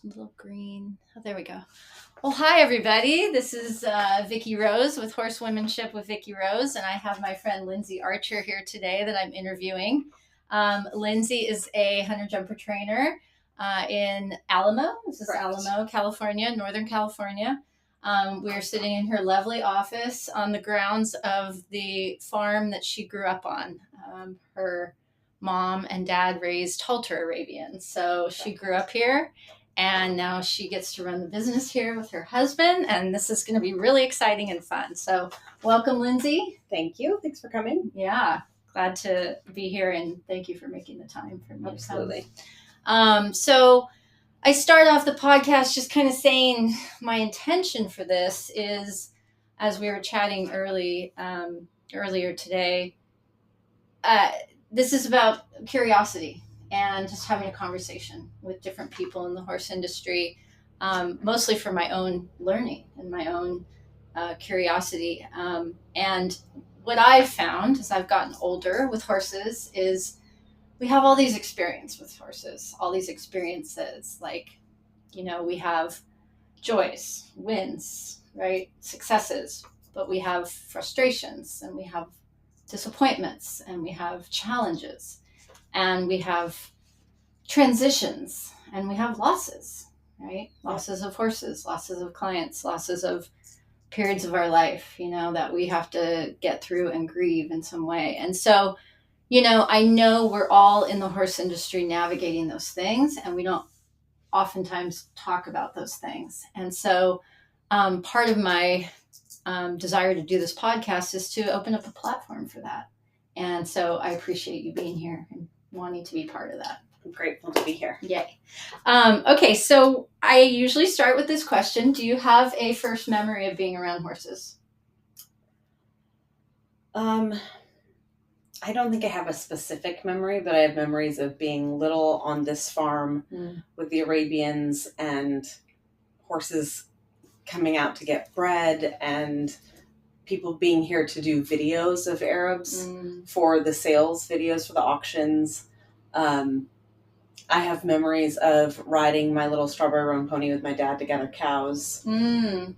little green. Oh, there we go. Well, hi everybody. This is Vicki Rose with Horsewomanship with Vicki Rose, and I have my friend Lindsay Archer here today that I'm interviewing. Lindsay is a hunter jumper trainer in Alamo. This is Correct. Alamo, California, Northern California. We're sitting in her lovely office on the grounds of the farm that she grew up on. Her mom and dad raised halter Arabians, so she grew up here, and now she gets to run the business here with her husband, and this is going to be really exciting and fun. So welcome, Lindsay. Thank you. Thanks for coming. Yeah, glad to be here, and thank you for making the time for me. Absolutely. So I start off the podcast just kind of saying my intention for this is, as we were chatting earlier today, this is about curiosity and just having a conversation with different people in the horse industry, mostly for my own learning and my own curiosity. And what I've found as I've gotten older with horses is we have all these experiences with horses, all these experiences, like, we have joys, wins, right? Successes, but we have frustrations, and we have disappointments, and we have challenges, and we have transitions, and we have losses, right? Losses of horses, losses of clients, losses of periods of our life, that we have to get through and grieve in some way. And so, I know we're all in the horse industry navigating those things, and we don't oftentimes talk about those things. And so part of my desire to do this podcast is to open up a platform for that. And so I appreciate you being here and wanting to be part of that. I'm grateful to be here. Yay. Okay, so I usually start with this question. Do you have a first memory of being around horses? I don't think I have a specific memory, but I have memories of being little on this farm with the Arabians and horses coming out to get bred, and people being here to do videos of Arabs for the sales videos for the auctions. I have memories of riding my little strawberry roan pony with my dad to gather cows. Yeah,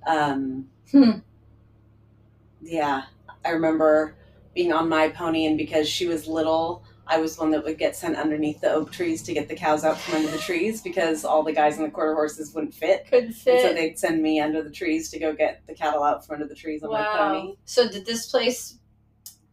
I remember being on my pony, and because she was little, I was one that would get sent underneath the oak trees to get the cows out from under the trees, because all the guys in the quarter horses couldn't fit. And so they'd send me under the trees to go get the cattle out from under the trees on my pony. So did this place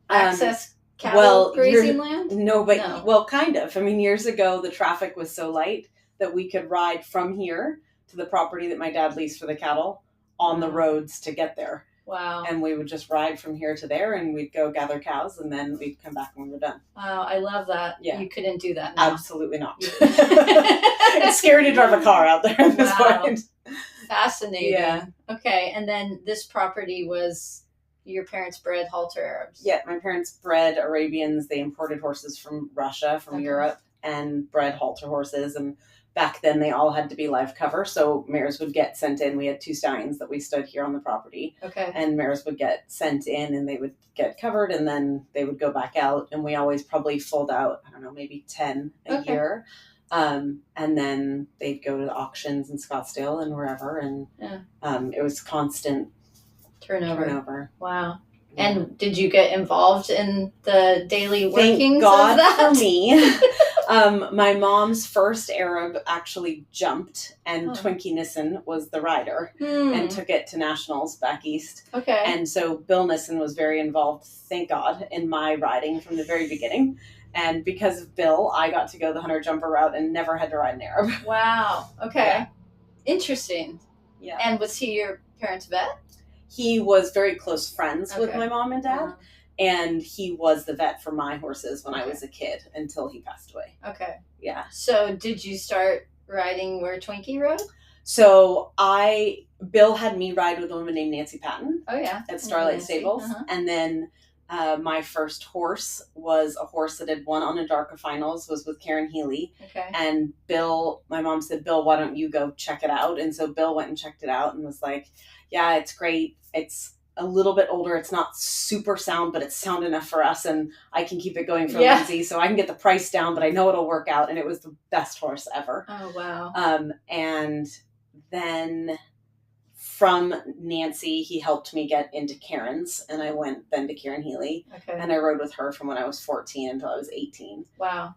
access cattle grazing land? No, but well, kind of. I mean, years ago, the traffic was so light that we could ride from here to the property that my dad leased for the cattle on the roads to get there. Wow. And we would just ride from here to there, and we'd go gather cows, and then we'd come back when we were done. Wow, I love that. Yeah. You couldn't do that now. Absolutely not. It's scary to drive a car out there at this point. Fascinating. Yeah. Okay, and then this property was your parents bred halter Arabs? Yeah, my parents bred Arabians. They imported horses from Russia, from Europe, and bred halter horses, and back then, they all had to be live cover, so mares would get sent in. We had 2 stallions that we stood here on the property. Okay. And mares would get sent in, and they would get covered, and then they would go back out. And we always probably foaled out, I don't know, maybe 10 a year. And then they'd go to the auctions in Scottsdale and wherever, and it was constant turnover. Wow. And did you get involved in the daily workings Thank God of that? for me. My mom's first Arab actually jumped, and Twinkie Nissen was the rider and took it to nationals back east. Okay. And so Bill Nissen was very involved, thank God, in my riding from the very beginning. And because of Bill, I got to go the hunter jumper route and never had to ride an Arab. Wow. Okay. Yeah. Interesting. Yeah. And was he your parents' vet? He was very close friends with my mom and dad. And he was the vet for my horses when I was a kid until he passed away. Okay. Yeah. So did you start riding where Twinkie rode? So Bill had me ride with a woman named Nancy Patton. Oh, yeah. At Starlight Stables. And then my first horse was a horse that had won Onondarka finals, was with Karen Healy. Okay. And Bill, my mom said, Bill, why don't you go check it out? And so Bill went and checked it out and was like, yeah, it's great. It's a little bit older. It's not super sound, but it's sound enough for us, and I can keep it going for Lindsay, so I can get the price down, but I know it'll work out. And it was the best horse ever. Oh, wow. And then from Nancy, he helped me get into Karen's, and I went then to Karen Healy, and I rode with her from when I was 14 until I was 18. Wow.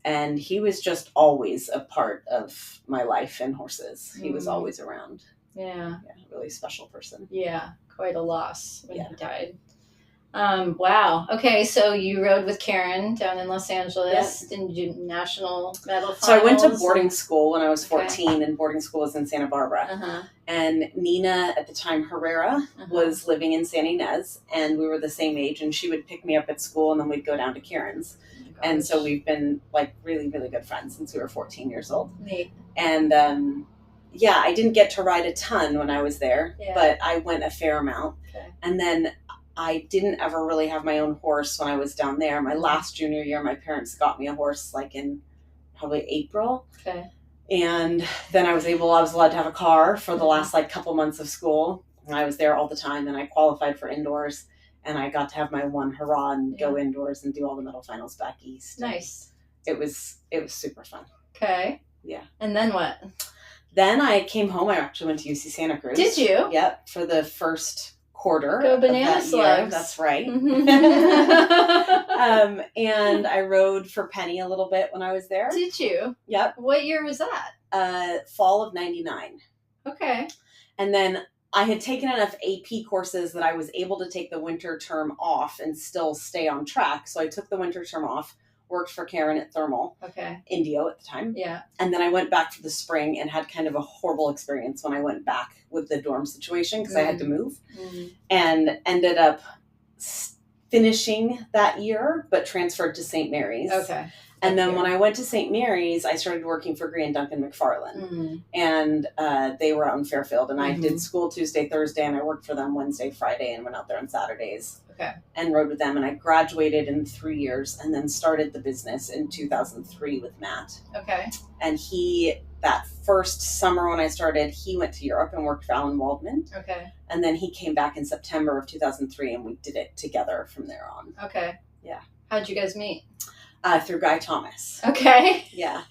And he was just always a part of my life and horses. He was always around. Yeah. Really special person. Yeah, quite a loss when he died. Wow. Okay, so you rode with Karen down in Los Angeles. Didn't you do national medal finals? So I went to boarding school when I was 14, and boarding school was in Santa Barbara. And Nina, at the time, Herrera, was living in San Ynez, and we were the same age, and she would pick me up at school, and then we'd go down to Karen's. And so we've been like really, really good friends since we were 14 years old. Neat. And I didn't get to ride a ton when I was there, but I went a fair amount. And then I didn't ever really have my own horse when I was down there. My last junior year, my parents got me a horse like in probably April. And then I was allowed to have a car for the last like couple months of school. And I was there all the time, and I qualified for indoors, and I got to have my one hurrah and go indoors and do all the medal finals back east. Nice. It was super fun. Okay. Yeah. And then what? Then I came home. I actually went to UC Santa Cruz. Did you? Yep, for the first quarter. Go banana of that slugs. Year. That's right. And I rode for Penny a little bit when I was there. Did you? Yep. What year was that? Fall of 99. Okay. And then I had taken enough AP courses that I was able to take the winter term off and still stay on track. So I took the winter term off, worked for Karen at Thermal, Indio at the time. Yeah. And then I went back for the spring and had kind of a horrible experience when I went back with the dorm situation because I had to move and ended up finishing that year, but transferred to St. Mary's. Okay. And then when I went to St. Mary's, I started working for Green Duncan McFarlane. And they were out in Fairfield. And I did school Tuesday, Thursday, and I worked for them Wednesday, Friday, and went out there on Saturdays. And rode with them. And I graduated in 3 years and then started the business in 2003 with Matt. Okay. And that first summer when I started, he went to Europe and worked for Alan Waldman. Okay. And then he came back in September of 2003, and we did it together from there on. Okay. Yeah. How'd you guys meet? Through Guy Thomas. Okay. Yeah.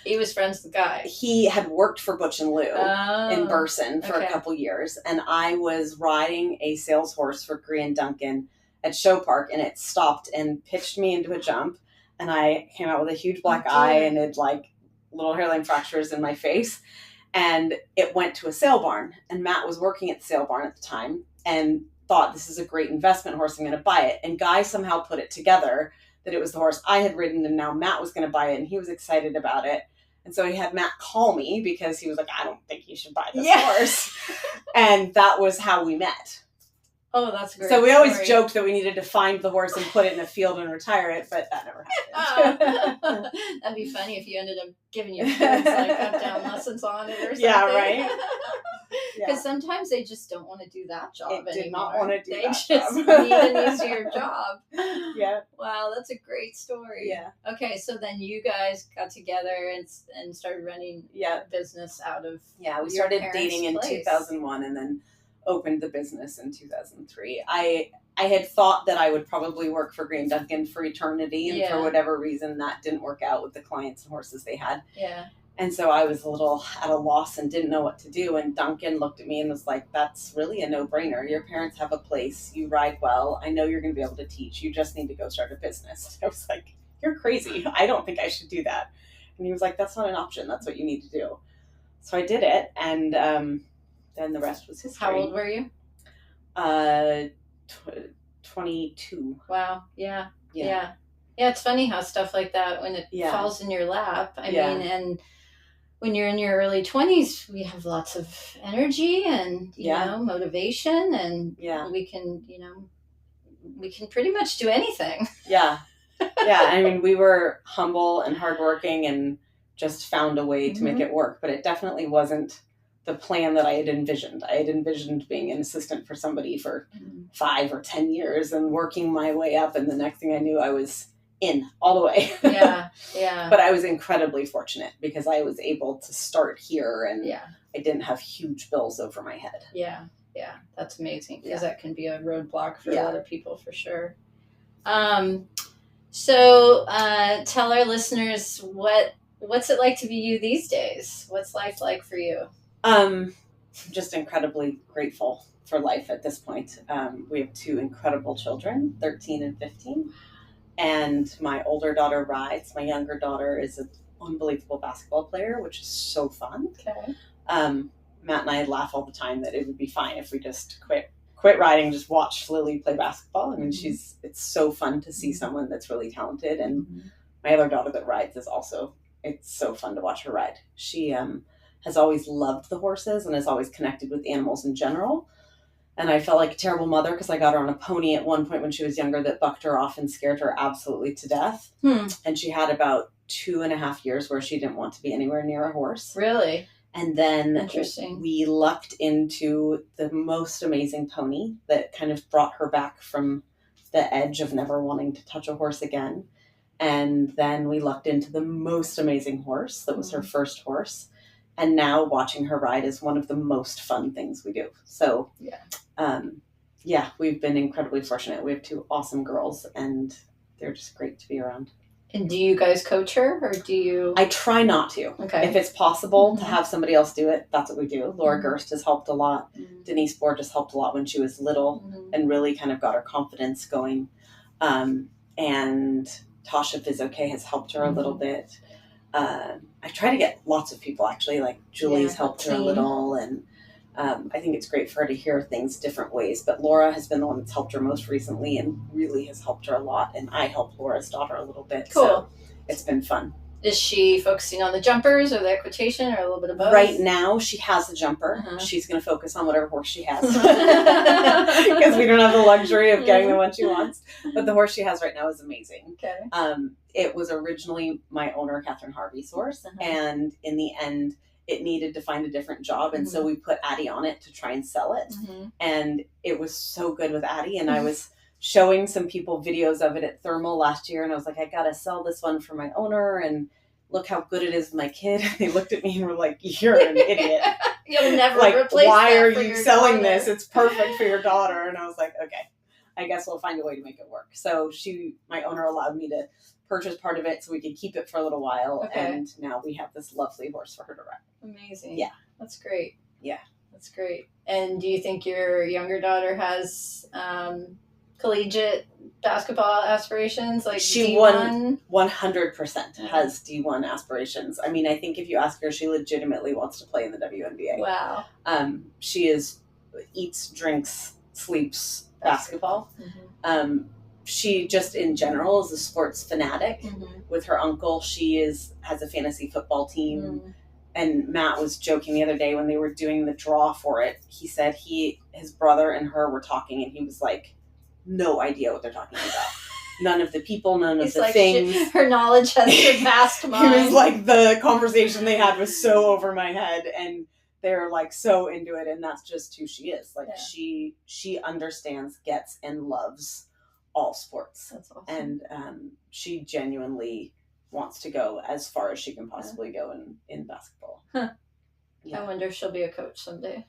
He was friends with Guy. He had worked for Butch and Lou in Burson for a couple years, and I was riding a sales horse for Green Duncan at Show Park, and it stopped and pitched me into a jump, and I came out with a huge black eye and it like little hairline fractures in my face, and it went to a sale barn, and Matt was working at the sale barn at the time and thought, this is a great investment horse, I'm going to buy it. And Guy somehow put it together that it was the horse I had ridden, and now Matt was going to buy it, and he was excited about it. And so he had Matt call me because he was like, I don't think you should buy this horse. And that was how we met. Oh, that's great. So we always joked that we needed to find the horse and put it in a field and retire it, but that never happened. That'd be funny if you ended up giving your kids like up down lessons on it or something. Yeah, right. Because sometimes they just don't want to do that job anymore. Did not want to do they that just job. need an easier job. Yeah. Wow, that's a great story. Yeah. Okay, so then you guys got together and started running a business out of we started dating in place. 2001 and then opened the business in 2003. I had thought that I would probably work for Green Duncan for eternity, and for whatever reason that didn't work out with the clients and horses they had. Yeah. And so I was a little at a loss and didn't know what to do. And Duncan looked at me and was like, that's really a no-brainer. Your parents have a place. You ride well. I know you're going to be able to teach. You just need to go start a business. I was like, you're crazy. I don't think I should do that. And he was like, that's not an option. That's what you need to do. So I did it. And then the rest was history. How old were you? 22. Wow. Yeah. Yeah, it's funny how stuff like that, when it falls in your lap, I mean, and when you're in your early 20s, we have lots of energy and, you know, motivation, and we can pretty much do anything. Yeah. Yeah. I mean, we were humble and hardworking and just found a way to make it work, but it definitely wasn't the plan that I had envisioned. I had envisioned being an assistant for somebody for 5 or 10 years and working my way up. And the next thing I knew, I was in all the way. Yeah. But I was incredibly fortunate because I was able to start here, and I didn't have huge bills over my head. Yeah. Yeah, that's amazing because that can be a roadblock for a lot of people for sure. So tell our listeners what's it like to be you these days? What's life like for you? Just incredibly grateful for life at this point. We have 2 incredible children, 13 and 15. And my older daughter rides. My younger daughter is an unbelievable basketball player, which is so fun. Okay. Matt and I laugh all the time that it would be fine if we just quit riding, just watch Lily play basketball. I mean, it's so fun to see someone that's really talented. And my other daughter that rides is also, it's so fun to watch her ride. She has always loved the horses and has always connected with animals in general. And I felt like a terrible mother because I got her on a pony at one point when she was younger that bucked her off and scared her absolutely to death. And she had about 2.5 years where she didn't want to be anywhere near a horse. Really? And then we lucked into the most amazing pony that kind of brought her back from the edge of never wanting to touch a horse again. And then we lucked into the most amazing horse that was her first horse. And now watching her ride is one of the most fun things we do. So, we've been incredibly fortunate. We have 2 awesome girls, and they're just great to be around. And do you guys coach her, or do you? I try not to. Okay. If it's possible to have somebody else do it, that's what we do. Laura Gerst has helped a lot. Denise Borges helped a lot when she was little and really kind of got her confidence going. And Tasha Vizoke has helped her a little bit. I try to get lots of people, actually, like Julie's helped her a little, and I think it's great for her to hear things different ways. But Laura has been the one that's helped her most recently and really has helped her a lot, and I helped Laura's daughter a little bit. Cool. So it's been fun. Is she focusing on the jumpers or the equitation or a little bit of both? Right now, she has the jumper. She's going to focus on whatever horse she has because we don't have the luxury of getting the one she wants. But the horse she has right now is amazing. Okay. It was originally my owner, Catherine Harvey's horse, and in the end, it needed to find a different job, and so we put Addie on it to try and sell it. And it was so good with Addie, and I was showing some people videos of it at Thermal last year, and I was like, I gotta sell this one for my owner, and look how good it is with my kid. And they looked at me and were like, you're an idiot. You'll never like, replace why that are for you your selling daughter. this? It's perfect for your daughter. And I was like, okay, I guess we'll find a way to make it work. So my owner allowed me to purchase part of it so we could keep it for a little while. Okay. And now we have this lovely horse for her to ride. Amazing. Yeah. That's great. Yeah. That's great. And do you think your younger daughter has collegiate basketball aspirations? Like she D1? 100% has D1 aspirations. I mean, I think if you ask her, she legitimately wants to play in the WNBA. Wow. She eats, drinks, sleeps basketball. She just in general is a sports fanatic. With her uncle, she has a fantasy football team. And Matt was joking the other day when they were doing the draw for it. He said his brother and her were talking, and he was like, no idea what they're talking about. None of the people, none of the things. Her knowledge has surpassed mine. He was like, the conversation they had was so over my head, and they're like so into it, and that's just who she is. Like she understands, gets, and loves all sports. That's awesome. And she genuinely wants to go as far as she can possibly go in basketball. I wonder if she'll be a coach someday.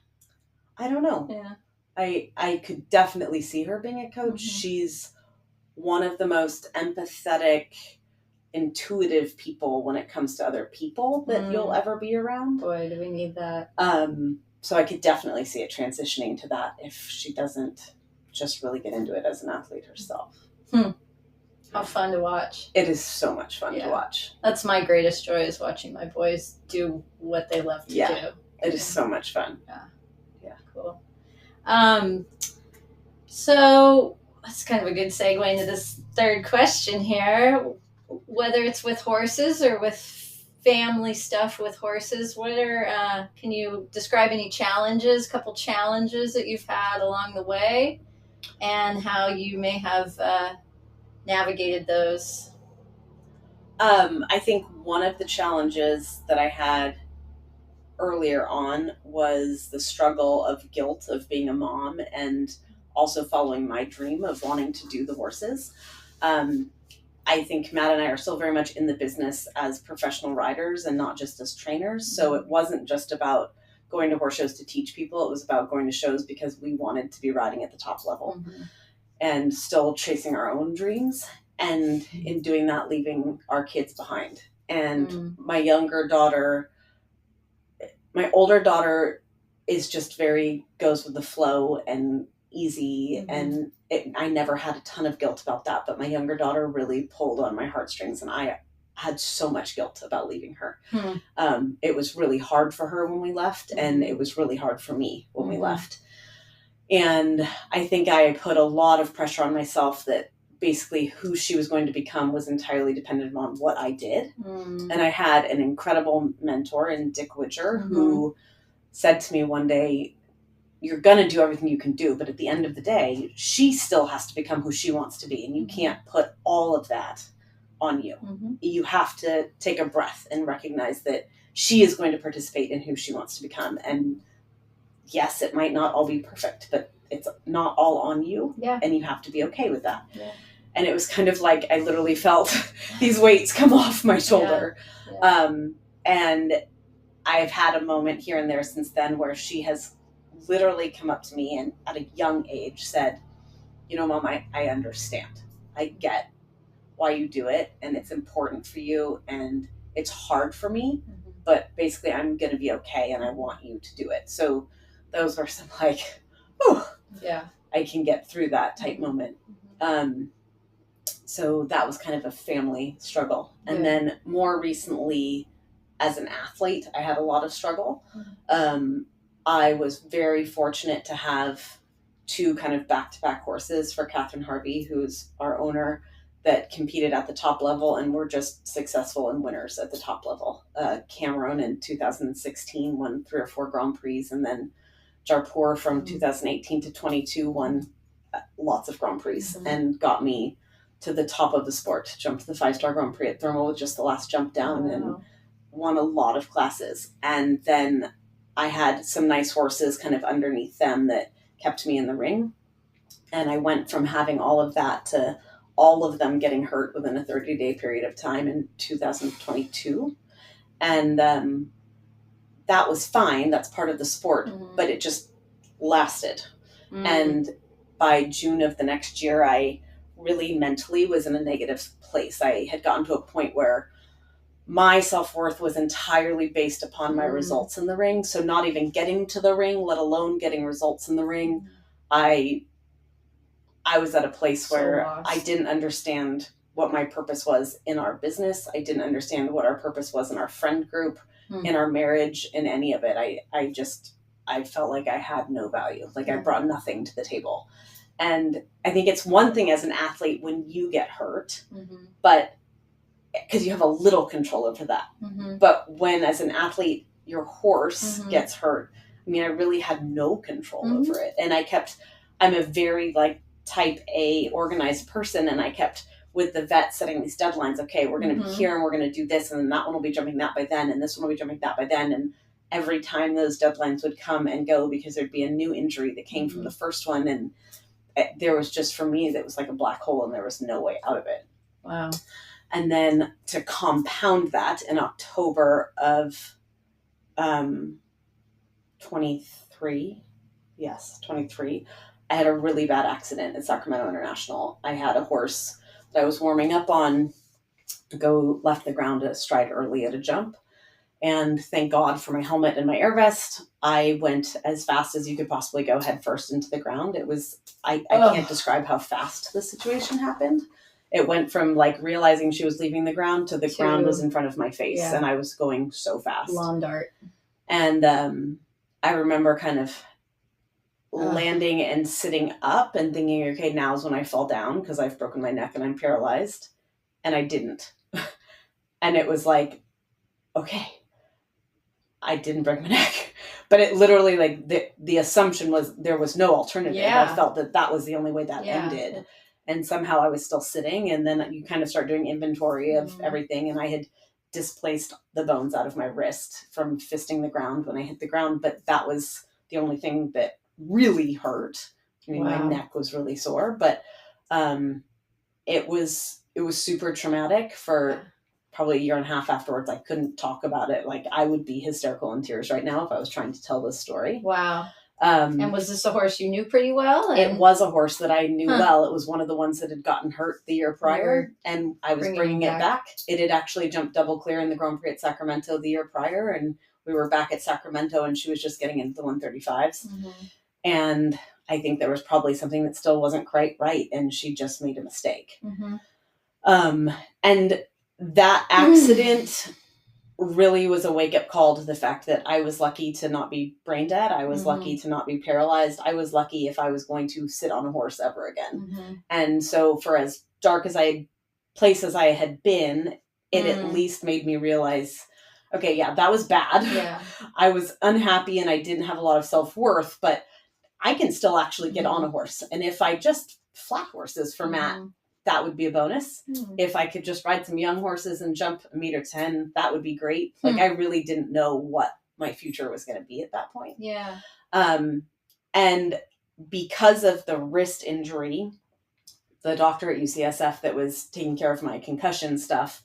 I don't know. Yeah. I could definitely see her being a coach. She's one of the most empathetic, intuitive people when it comes to other people that you'll ever be around. Boy, do we need that. So I could definitely see it transitioning to that if she doesn't just really get into it as an athlete herself. How fun to watch. It is so much fun to watch. That's my greatest joy, is watching my boys do what they love to do. It is so much fun. Yeah. Cool. So that's kind of a good segue into this third question here. Whether it's with horses or with family stuff with horses, can you describe any couple challenges that you've had along the way, and how you may have navigated those? I think one of the challenges that I had earlier on was the struggle of guilt of being a mom and also following my dream of wanting to do the horses. I think Matt and I are still very much in the business as professional riders and not just as trainers. So it wasn't just about going to horse shows to teach people. It was about going to shows because we wanted to be riding at the top level and still chasing our own dreams. And in doing that, leaving our kids behind. And my older daughter is just goes with the flow and easy. And I never had a ton of guilt about that. But my younger daughter really pulled on my heartstrings, and I had so much guilt about leaving her. It was really hard for her when we left, and it was really hard for me when we left. And I think I put a lot of pressure on myself that basically who she was going to become was entirely dependent on what I did. And I had an incredible mentor in Dick Witcher who said to me one day, you're going to do everything you can do, but at the end of the day, she still has to become who she wants to be. And you can't put all of that on you. You have to take a breath and recognize that she is going to participate in who she wants to become. And yes, it might not all be perfect, but it's not all on you. And you have to be okay with that. And it was kind of like I literally felt these weights come off my shoulder. And I've had a moment here and there since then where she has literally come up to me and at a young age said, Mom, I understand. I get why you do it, and it's important for you, and it's hard for me, but basically I'm going to be okay, and I want you to do it. So those were some I can get through that type moment. So that was kind of a family struggle. And then more recently, as an athlete, I had a lot of struggle. I was very fortunate to have 2 kind of back-to-back horses for Catherine Harvey, who's our owner, that competed at the top level and were just successful and winners at the top level. Cameron in 2016 won 3 or 4 Grand Prix, and then Jarpur from 2018 to 22 won lots of Grand Prix and got me to the top of the sport. Jumped the 5-star Grand Prix at Thermal with just the last jump down and won a lot of classes. And then I had some nice horses kind of underneath them that kept me in the ring. And I went from having all of that to all of them getting hurt within a 30-day period of time in 2022. And that was fine. That's part of the sport, but it just lasted. And by June of the next year, I really mentally was in a negative place. I had gotten to a point where my self-worth was entirely based upon my results in the ring. So not even getting to the ring, let alone getting results in the ring. I was at a place where I didn't understand what my purpose was in our business. I didn't understand what our purpose was in our friend group, in our marriage, in any of it. I felt like I had no value. Like I brought nothing to the table. And I think it's one thing as an athlete when you get hurt, but because you have a little control over that. But when as an athlete, your horse gets hurt, I mean, I really had no control over it. And I'm a very type A organized person. And I kept with the vet setting these deadlines. Okay, we're going to be here and we're going to do this. And then that one will be jumping that by then. And this one will be jumping that by then. And every time those deadlines would come and go because there'd be a new injury that came from the first one. And there was just, for me, that was like a black hole and there was no way out of it. Wow. And then to compound that, in October of 23, I had a really bad accident at Sacramento International. I had a horse that I was warming up on left the ground to stride early at a jump. And thank God for my helmet and my air vest, I went as fast as you could possibly go head first into the ground. It was, I can't describe how fast the situation happened. It went from realizing she was leaving the ground to the ground was in front of my face. And I was going so fast. Lawn dart. And I remember kind of landing and sitting up and thinking, okay, now's when I fall down because I've broken my neck and I'm paralyzed. And I didn't. And it was like, okay, I didn't break my neck. But it literally, the assumption was there was no alternative. I felt that was the only way that ended. And somehow I was still sitting. And then you kind of start doing inventory of everything. And I had displaced the bones out of my wrist from fisting the ground when I hit the ground. But that was the only thing that really hurt. I mean, my neck was really sore. But it was super traumatic for probably a year and a half afterwards, I couldn't talk about it. Like, I would be hysterical in tears right now if I was trying to tell this story. Wow. And was this a horse you knew pretty well? It was a horse that I knew well. It was one of the ones that had gotten hurt the year prior, and I was bringing it back. It had actually jumped double clear in the Grand Prix at Sacramento the year prior, and we were back at Sacramento, and she was just getting into the 135s. Mm-hmm. And I think there was probably something that still wasn't quite right, and she just made a mistake. Mm-hmm. And that accident really was a wake-up call to the fact that I was lucky to not be brain dead. I was lucky to not be paralyzed. I was lucky if I was going to sit on a horse ever again. Mm-hmm. And so for as dark as places I had been, it at least made me realize, okay, yeah, that was bad. Yeah. I was unhappy and I didn't have a lot of self-worth, but I can still actually get on a horse. And if I just flat horses for Matt, that would be a bonus. If I could just ride some young horses and jump 1.10 meters, that would be great. Like, I really didn't know what my future was going to be at that point. Yeah. And because of the wrist injury, the doctor at UCSF that was taking care of my concussion stuff,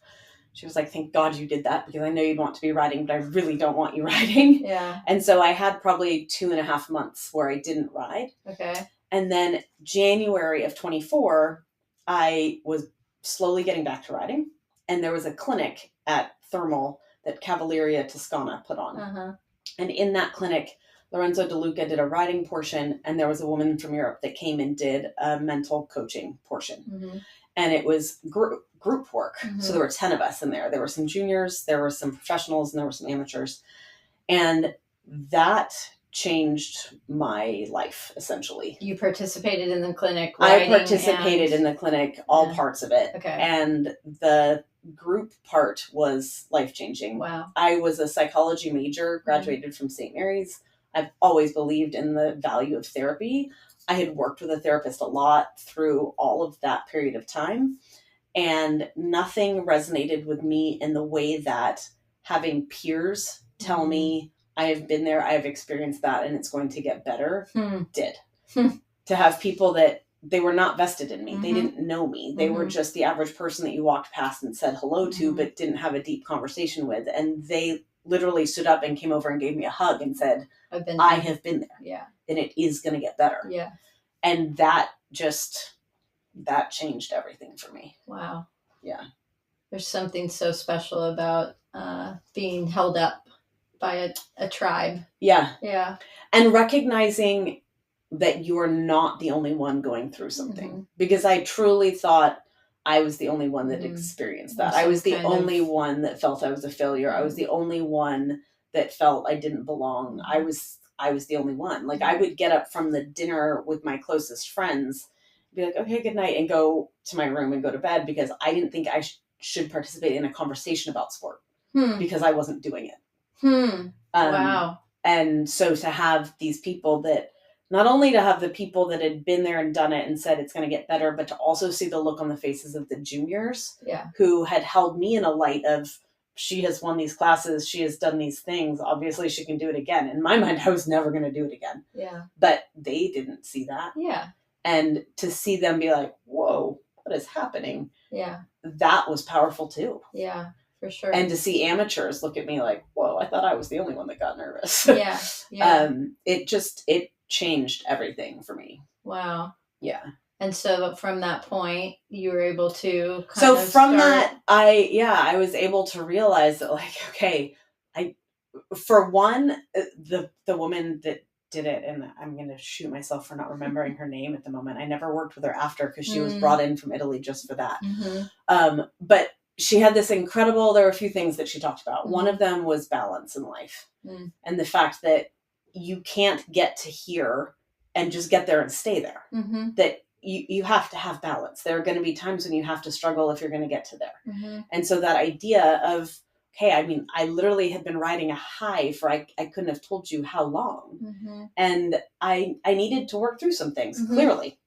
she was like, thank God you did that, because I know you'd want to be riding, but I really don't want you riding. Yeah. And so I had probably 2.5 months where I didn't ride. Okay. And then January of 24, I was slowly getting back to riding, and there was a clinic at Thermal that Cavalleria Toscana put on. Uh-huh. And in that clinic, Lorenzo De Luca did a riding portion, and there was a woman from Europe that came and did a mental coaching portion. Mm-hmm. And it was group work. Mm-hmm. So there were 10 of us in there. There were some juniors, there were some professionals, and there were some amateurs. And that changed my life, essentially. You participated in the clinic? I participated in the clinic, all parts of it. Okay. And the group part was life-changing. Wow. I was a psychology major, graduated from St. Mary's. I've always believed in the value of therapy. I had worked with a therapist a lot through all of that period of time, and nothing resonated with me in the way that having peers tell me, I have been there, I have experienced that, and it's going to get better, did. To have people that they were not vested in me. They didn't know me. They were just the average person that you walked past and said hello to, but didn't have a deep conversation with. And they literally stood up and came over and gave me a hug and said, I have been there. Yeah. And it is going to get better. Yeah. And that changed everything for me. Wow. Yeah. There's something so special about being held up by a tribe. Yeah. Yeah. And recognizing that you're not the only one going through something. Because I truly thought I was the only one that experienced that. I was the only one that felt I was a failure. I was the only one that felt I didn't belong. I was the only one. Like, I would get up from the dinner with my closest friends, be like, okay, good night, and go to my room and go to bed, because I didn't think I should participate in a conversation about sport because I wasn't doing it. Wow. And so to have these people that, not only to have the people that had been there and done it and said it's going to get better, but to also see the look on the faces of the juniors who had held me in a light of, she has won these classes, she has done these things, obviously she can do it again. In my mind, I was never going to do it again. Yeah. But they didn't see that. Yeah. And to see them be like, whoa, what is happening? Yeah. That was powerful too. Yeah, for sure. And to see amateurs look at me like, whoa, I thought I was the only one that got nervous. Yeah. Yeah. It changed everything for me. Wow. Yeah. And so from that point, you were able to I was able to realize that, like, okay, for one, the woman that did it, and I'm going to shoot myself for not remembering her name at the moment. I never worked with her after, because she was brought in from Italy just for that. But she had this incredible, there were a few things that she talked about. One of them was balance in life. And the fact that you can't get to here and just get there and stay there. That you have to have balance. There are going to be times when you have to struggle if you're going to get to there. And so that idea of, okay, I mean, I literally had been riding a high for, I couldn't have told you how long. And I needed to work through some things, clearly.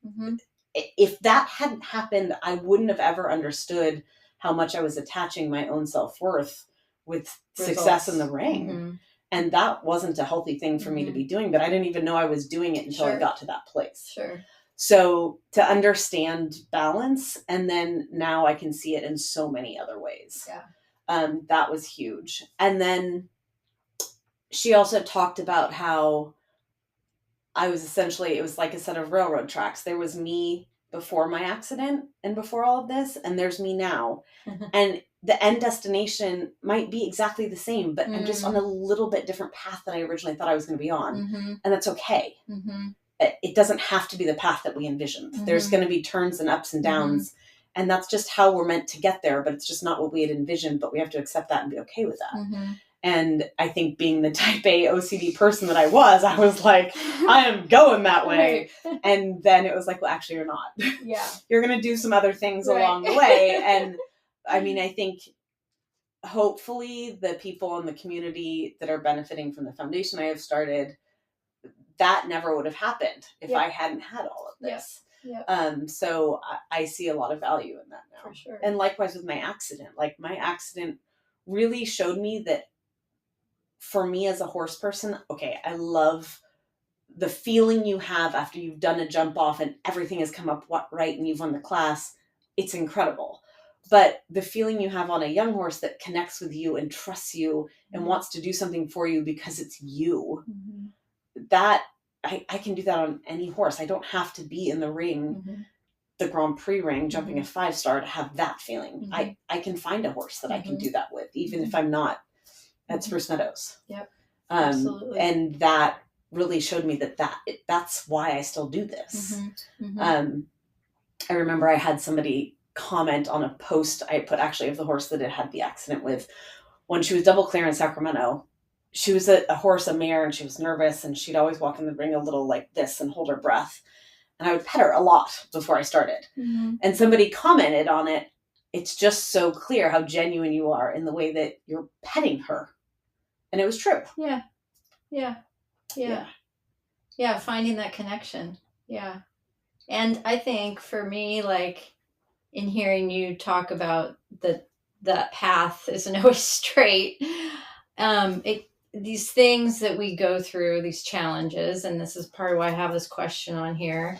If that hadn't happened, I wouldn't have ever understood how much I was attaching my own self-worth with success in the ring. And that wasn't a healthy thing for me to be doing, but I didn't even know I was doing it until I got to that place. Sure. So to understand balance, and then now I can see it in so many other ways. Yeah. That was huge. And then she also talked about how I was essentially, it was like a set of railroad tracks. There was me before my accident and before all of this, and there's me now. And the end destination might be exactly the same, but I'm just on a little bit different path than I originally thought I was going to be on. And that's okay. It doesn't have to be the path that we envisioned. There's going to be turns and ups and downs. And that's just how we're meant to get there, but it's just not what we had envisioned, but we have to accept that and be okay with that. And I think being the type A OCD person that I was like, I am going that way. Right. And then it was like, well, actually, you're not. Yeah. You're going to do some other things along the way. And I mean, I think hopefully the people in the community that are benefiting from the foundation I have started, that never would have happened if I hadn't had all of this. So I see a lot of value in that now. For sure. And likewise with my accident. Like, my accident really showed me that for me as a horse person, okay, I love the feeling you have after you've done a jump off and everything has come up right and you've won the class. It's incredible. But the feeling you have on a young horse that connects with you and trusts you and wants to do something for you because it's you, that I can do that on any horse. I don't have to be in the ring, the Grand Prix ring, jumping a 5-star to have that feeling. I can find a horse that I can do that with, even if I'm not at Spruce Meadows. Yep. Absolutely. And that really showed me that's why I still do this. I remember I had somebody comment on a post I put actually of the horse that it had the accident with. When she was double clear in Sacramento, she was a horse, a mare, and she was nervous, and she'd always walk in the ring a little like this and hold her breath. And I would pet her a lot before I started. And somebody commented on it. It's just so clear how genuine you are in the way that you're petting her. And it was true. Yeah. Finding that connection. Yeah. And I think for me, like, in hearing you talk about that path isn't always straight. These things that we go through, these challenges, and this is part of why I have this question on here,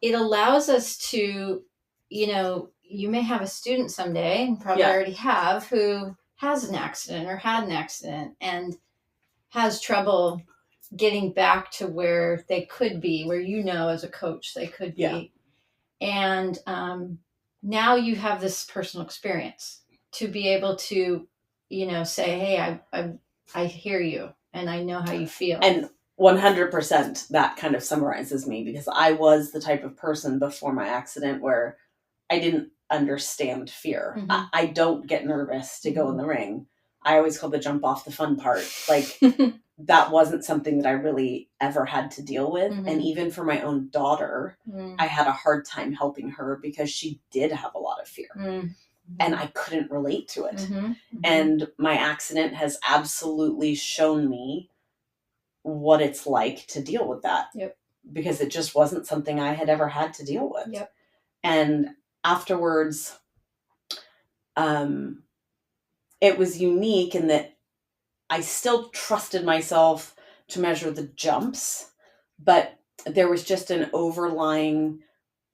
it allows us to, you may have a student someday, and probably already have, who has an accident or had an accident and has trouble getting back to where they could be, where as a coach they could be. And now you have this personal experience to be able to, say, hey, I hear you and I know how you feel. And 100% that kind of summarizes me, because I was the type of person before my accident where I didn't understand fear. I don't get nervous to go in the ring. I always call the jump off the fun part. Like, that wasn't something that I really ever had to deal with. And even for my own daughter, I had a hard time helping her because she did have a lot of fear. And I couldn't relate to it. And my accident has absolutely shown me what it's like to deal with that. Because it just wasn't something I had ever had to deal with. And afterwards, it was unique in that I still trusted myself to measure the jumps, but there was just an overlying,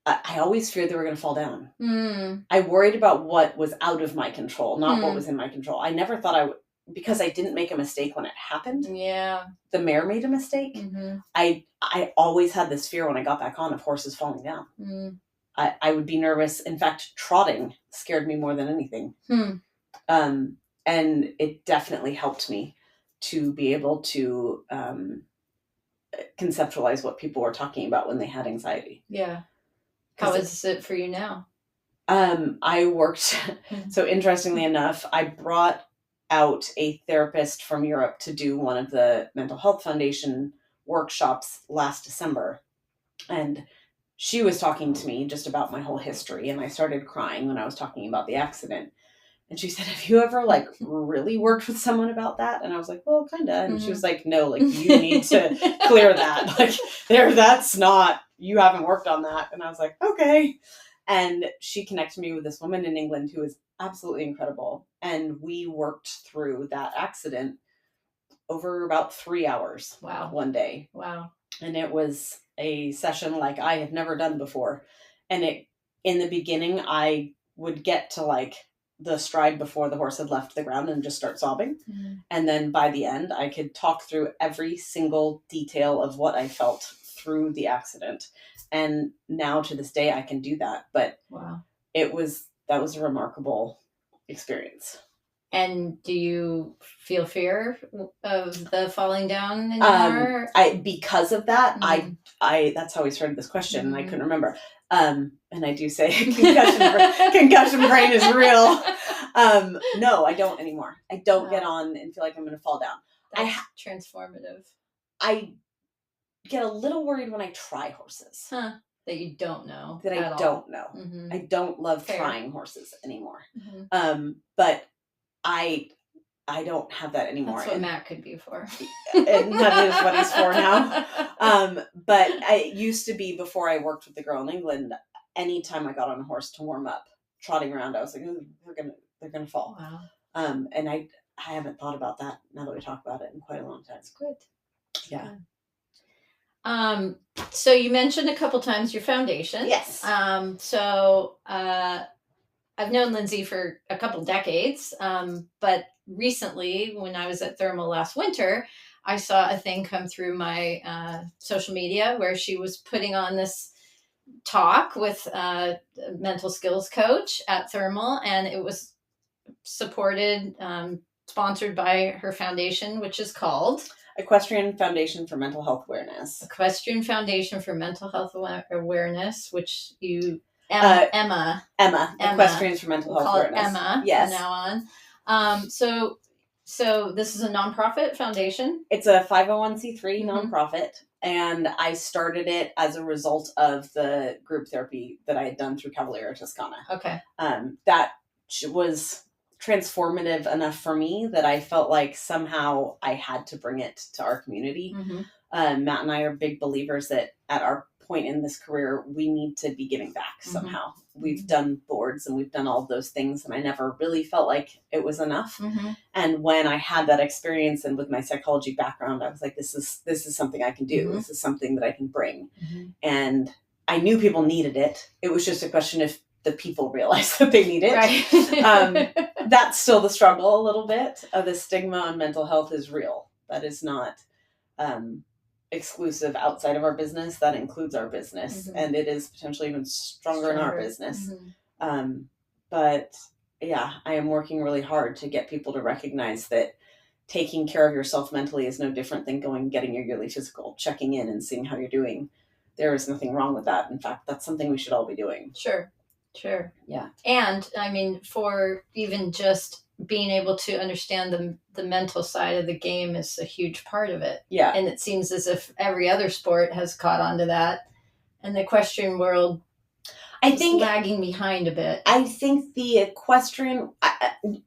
I always feared they were going to fall down. I worried about what was out of my control, not what was in my control. I never thought I would, because I didn't make a mistake when it happened. The mare made a mistake. I always had this fear when I got back on of horses falling down. I would be nervous. In fact, trotting scared me more than anything. And it definitely helped me to be able to conceptualize what people were talking about when they had anxiety. How is it for you now? I worked, so interestingly enough, I brought out a therapist from Europe to do one of the Mental Health Foundation workshops last December. And she was talking to me just about my whole history. And I started crying when I was talking about the accident. And she said, have you ever really worked with someone about that? And I was like, well, kind of. And she was like, no, you need to clear that. That's not, you haven't worked on that. And I was like, okay. And she connected me with this woman in England who is absolutely incredible. And we worked through that accident over about 3 hours. Wow. One day. Wow. And it was a session like I had never done before. And in the beginning, I would get to the stride before the horse had left the ground and just start sobbing. And then by the end, I could talk through every single detail of what I felt through the accident. And now to this day, I can do that. But wow, that was a remarkable experience. And do you feel fear of the falling down anymore? Because of that, I that's how we started this question, and I couldn't remember. And I do say concussion brain is real. No, I don't anymore. I don't get on and feel like I'm going to fall down. That's transformative. I get a little worried when I try horses. That you don't know. That I don't know. Mm-hmm. I don't love trying horses anymore. Mm-hmm. But I don't have that anymore. That's what Matt could be for. And that is what he's for now. But I used to be, before I worked with the girl in England, anytime I got on a horse to warm up, trotting around, I was like, oh, they're gonna fall. Wow. And I haven't thought about that now that we talk about it in quite a long time. That's good. Yeah. So you mentioned a couple times your foundation. Yes. So I've known Lindsay for a couple decades, but recently, when I was at Thermal last winter, I saw a thing come through my social media where she was putting on this talk with a mental skills coach at Thermal, and it was supported, sponsored by her foundation, which is called Equestrian Foundation for Mental Health Awareness. Equestrian Foundation for Mental Health Awareness, which you... Emma. Equestrians for Mental Health Awareness. Emma. Yes. From now on. So this is a nonprofit foundation. It's a 501c3 nonprofit, and I started it as a result of the group therapy that I had done through Cavaliera Toscana. Okay. That was transformative enough for me that I felt like somehow I had to bring it to our community. Mm-hmm. Matt and I are big believers that at our point in this career, we need to be giving back somehow. Mm-hmm. We've done boards and we've done all those things, and I never really felt like it was enough. Mm-hmm. And when I had that experience, and with my psychology background, I was like, this is something I can do. Mm-hmm. This is something that I can bring. Mm-hmm. And I knew people needed it. It was just a question if the people realize that they need it. Right. That's still the struggle a little bit. The stigma on mental health is real. That is not exclusive outside of our business. That includes our business. Mm-hmm. And it is potentially even stronger in our business. Mm-hmm. But yeah, I am working really hard to get people to recognize that taking care of yourself mentally is no different than going and getting your yearly physical, checking in and seeing how you're doing. There is nothing wrong with that. In fact, that's something we should all be doing. Sure. Yeah. And I mean, for even just being able to understand the mental side of the game is a huge part of it. Yeah. And it seems as if every other sport has caught on to that. And the equestrian world, I think, lagging behind a bit. I think the equestrian,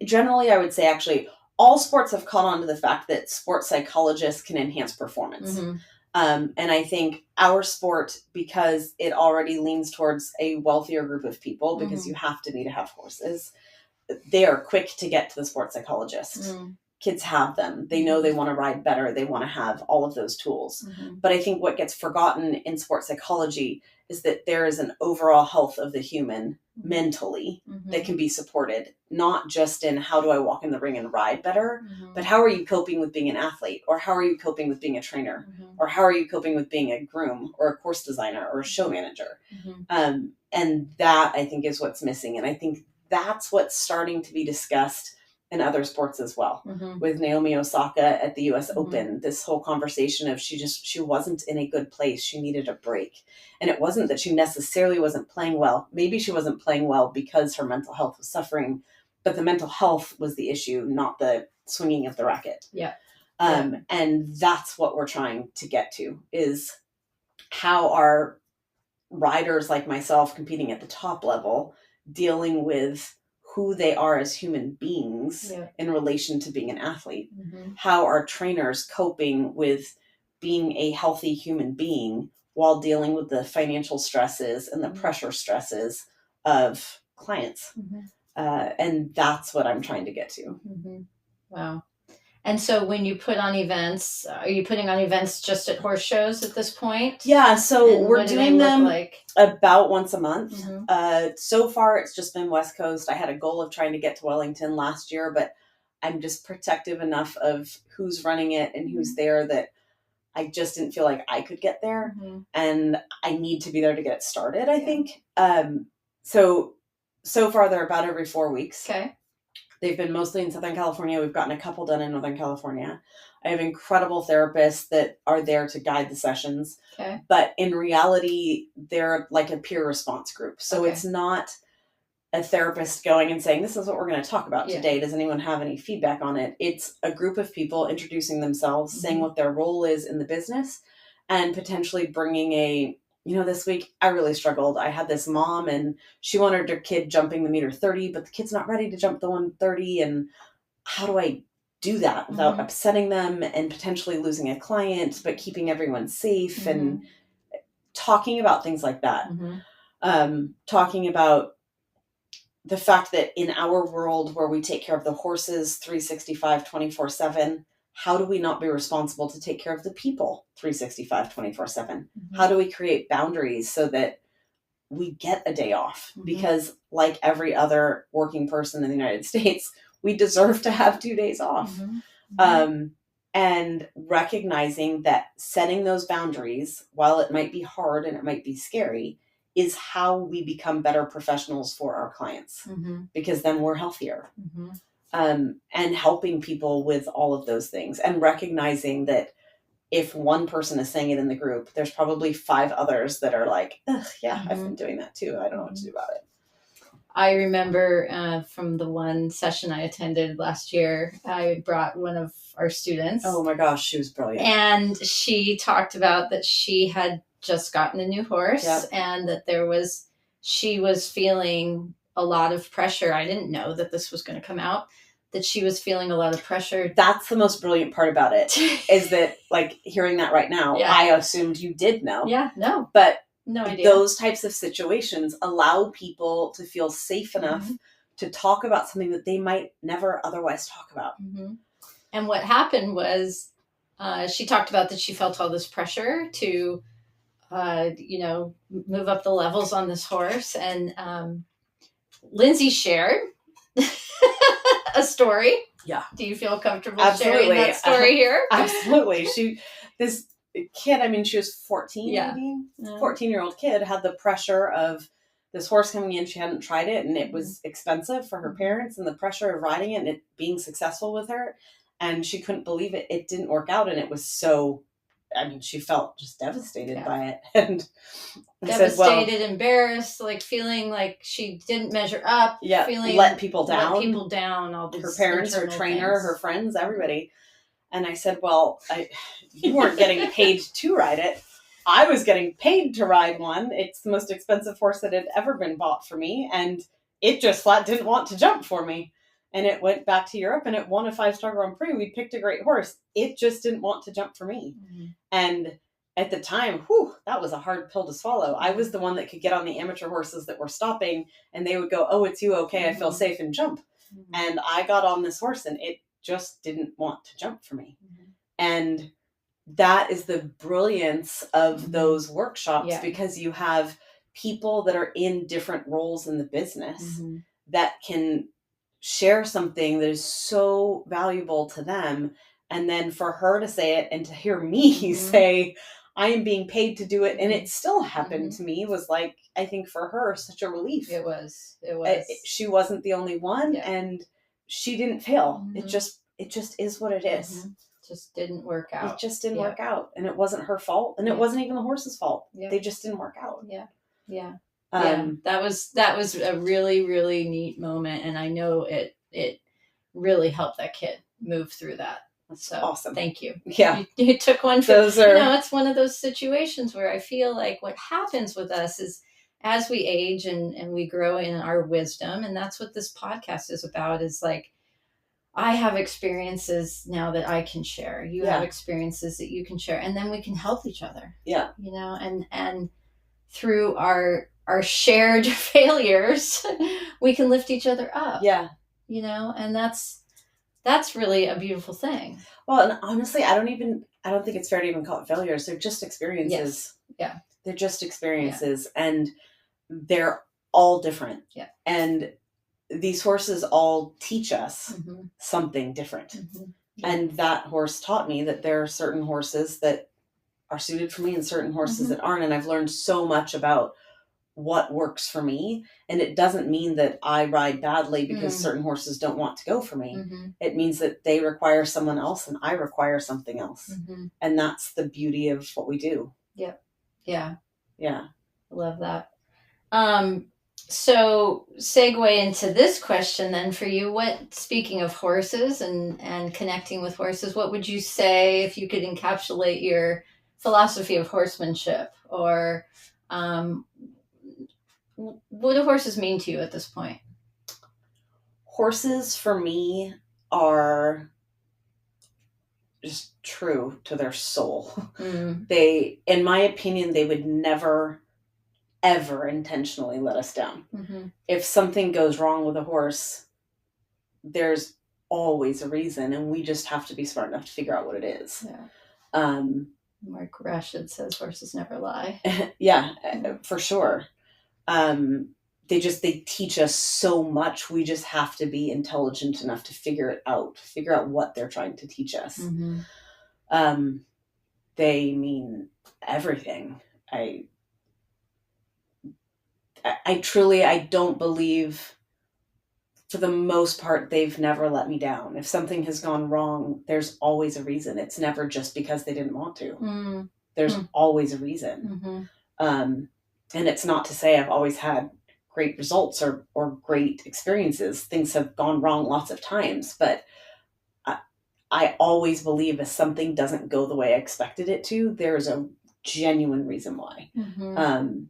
generally I would say actually, all sports have caught on to the fact that sports psychologists can enhance performance. Mm-hmm. And I think our sport, because it already leans towards a wealthier group of people, because you have to have horses, they are quick to get to the sports psychologist. Mm. Kids have them. They know they want to ride better. They want to have all of those tools. Mm-hmm. But I think what gets forgotten in sports psychology is that there is an overall health of the human mentally that can be supported, not just in how do I walk in the ring and ride better, but how are you coping with being an athlete, or how are you coping with being a trainer, or how are you coping with being a groom or a course designer or a show manager. And that, I think, is what's missing. And I think that's what's starting to be discussed in other sports as well. With Naomi Osaka at the US Open, this whole conversation of she wasn't in a good place. She needed a break. And it wasn't that she necessarily wasn't playing well. Maybe she wasn't playing well because her mental health was suffering, but the mental health was the issue, not the swinging of the racket. Yeah. And that's what we're trying to get to, is how are riders like myself competing at the top level dealing with who they are as human beings in relation to being an athlete. How are trainers coping with being a healthy human being while dealing with the financial stresses and the pressure stresses of clients? And that's what I'm trying to get to. Wow. And so when you put on events, are you putting on events just at horse shows at this point? Yeah, so And we're what do they doing look them like? about once a month. Mhm. So far, it's just been West Coast. I had a goal of trying to get to Wellington last year, but I'm just protective enough of who's running it and who's there that I just didn't feel like I could get there. Mhm. And I need to be there to get it started, I Yeah. think. So far, they're about every 4 weeks. Okay. They've been mostly in Southern California. We've gotten a couple done in Northern California. I have incredible therapists that are there to guide the sessions. Okay. But in reality, they're like a peer response group. So Okay. it's not a therapist going and saying, this is what we're going to talk about Yeah. today. Does anyone have any feedback on it? It's a group of people introducing themselves, Mhm. saying what their role is in the business, and potentially bringing this week I really struggled. I had this mom and she wanted her kid jumping the meter 30, but the kid's not ready to jump the 130. And how do I do that without Mhm. upsetting them and potentially losing a client, but keeping everyone safe? Mhm. And talking about things like that. Mhm. Talking about the fact that in our world where we take care of the horses 365, 24/7, how do we not be responsible to take care of the people 365, 24/7? Mhm. How do we create boundaries so that we get a day off? Mhm. Because like every other working person in the United States, we deserve to have 2 days off. Mhm. And recognizing that setting those boundaries, while it might be hard and it might be scary, is how we become better professionals for our clients, Mhm. because then we're healthier. Mhm. And helping people with all of those things, and recognizing that if one person is saying it in the group, there's probably 5 others that are like, ugh, yeah, I've been doing that too. I don't know what to do about it. I remember from the one session I attended last year, I brought one of our students. Oh my gosh, she was brilliant. And she talked about that she had just gotten a new horse. Yep. And that she was feeling a lot of pressure. I didn't know that this was going to come out, that she was feeling a lot of pressure. That's the most brilliant part about it, is that, like, hearing that right now, Yeah. I assumed you did know. Yeah, no. But no idea. Those types of situations allow people to feel safe enough Mhm. to talk about something that they might never otherwise talk about. Mm-hmm. And what happened was she talked about that she felt all this pressure to, move up the levels on this horse. And Lindsay shared a story. Yeah. Do you feel comfortable Absolutely. sharing that story here? Absolutely. This kid, I mean, she was 14, Yeah. maybe? Yeah. 14-year-old kid had the pressure of this horse coming in. She hadn't tried it, and it was expensive for her parents, and the pressure of riding it and it being successful with her. And she couldn't believe it. It didn't work out. And it was so, I mean, she felt just devastated by it. And I devastated, said, embarrassed, like feeling like she didn't measure up. Yeah, feeling let people down. All these her parents, her trainer, things. her friends, everybody. And I said, well, you weren't getting paid to ride it. I was getting paid to ride one. It's the most expensive horse that had ever been bought for me. And it just flat didn't want to jump for me. And it went back to Europe and it won a 5-star Grand Prix. We picked a great horse. It just didn't want to jump for me. Mm-hmm. And at the time, that was a hard pill to swallow. I was the one that could get on the amateur horses that were stopping, and they would go, oh, it's you, okay, I feel safe, and jump. Mm-hmm. And I got on this horse and it just didn't want to jump for me. Mm-hmm. And that is the brilliance of those workshops, because you have people that are in different roles in the business that can share something that is so valuable to them. And then for her to say it and to hear me say, I am being paid to do it, and it still happened to me, was like, I think for her, such a relief. It was. She wasn't the only one, and she didn't fail. It just is what it is. Just didn't work out. It just didn't work out, and it wasn't her fault, and it wasn't even the horse's fault. They just didn't work out. That was a really, really neat moment, and I know it really helped that kid move through that. So awesome. Thank you. Yeah. You took one for those. It's one of those situations where I feel like what happens with us is, as we age and we grow in our wisdom, and that's what this podcast is about, is like, I have experiences now that I can share. You have experiences that you can share, and then we can help each other. Yeah. And through our shared failures, we can lift each other up. Yeah. And that's That's really a beautiful thing. Well, and honestly, I don't think it's fair to even call it failures. They're just experiences. Yes. Yeah. They're just experiences, and they're all different. Yeah. And these horses all teach us Mm-hmm. something different. Mm-hmm. Yeah. And that horse taught me that there are certain horses that are suited for me and certain horses Mm-hmm. that aren't. And I've learned so much about what works for me. And it doesn't mean that I ride badly because certain horses don't want to go for me. Mm-hmm. It means that they require someone else and I require something else. Mm-hmm. And that's the beauty of what we do. Yep. Yeah. Yeah. I love that. So segue into this question then for you, speaking of horses and connecting with horses, what would you say if you could encapsulate your philosophy of horsemanship, or what do horses mean to you at this point? Horses for me are just true to their soul. Mm. They, in my opinion, they would never ever intentionally let us down. Mm-hmm. If something goes wrong with a horse, there's always a reason, and we just have to be smart enough to figure out what it is. Yeah. Mark Rashid says horses never lie. Yeah, for sure. They teach us so much. We just have to be intelligent enough to figure out what they're trying to teach us. Mm-hmm. They mean everything. I truly, I don't believe, for the most part, they've never let me down. If something has gone wrong, there's always a reason. It's never just because they didn't want to. Mm. There's always a reason. Mm-hmm. And it's not to say I've always had great results or great experiences. Things have gone wrong lots of times, but I always believe if something doesn't go the way I expected it to, there's a genuine reason why. Mm-hmm.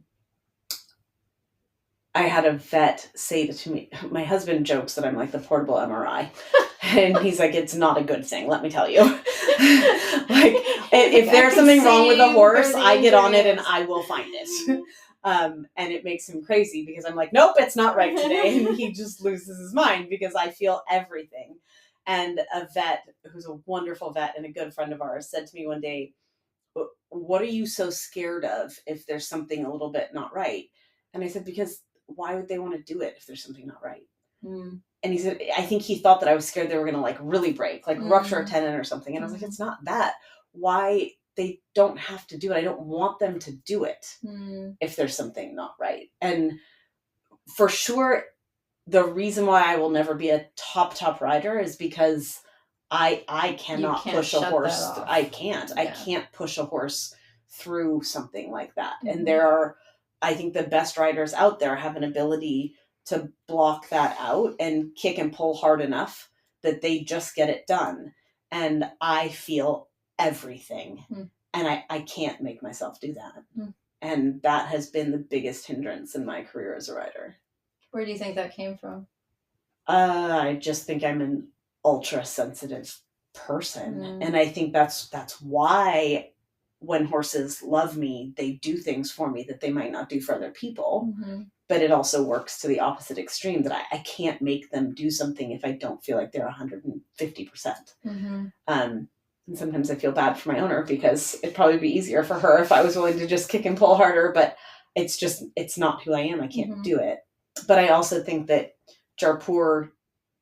I had a vet say to me, my husband jokes that I'm like the portable MRI. And he's like, it's not a good thing, let me tell you. Like, if there's something wrong with a horse, I get on it and I will find it. And it makes him crazy because I'm like, nope, it's not right today. And he just loses his mind because I feel everything. And a vet who's a wonderful vet and a good friend of ours said to me one day, what are you so scared of if there's something a little bit not right? And I said, because why would they want to do it if there's something not right? Mm. And he said, I think he thought that I was scared they were going to like really break, like rupture a tendon or something. And I was like, it's not that. Why? They don't have to do it. I don't want them to do it if there's something not right. And for sure, the reason why I will never be a top rider is because I cannot push a horse. I can't. Yeah. I can't push a horse through something like that. Mm-hmm. And there are, I think the best riders out there have an ability to block that out and kick and pull hard enough that they just get it done. And I feel everything. And I can't make myself do that. And that has been the biggest hindrance in my career as a rider. Where do you think that came from? I just think I'm an ultra sensitive person. And I think that's why when horses love me, they do things for me that they might not do for other people. But it also works to the opposite extreme that I can't make them do something if I don't feel like they're 150%. And sometimes I feel bad for my owner because it'd probably be easier for her if I was willing to just kick and pull harder, but it's not who I am. I can't do it. But I also think that Jarpur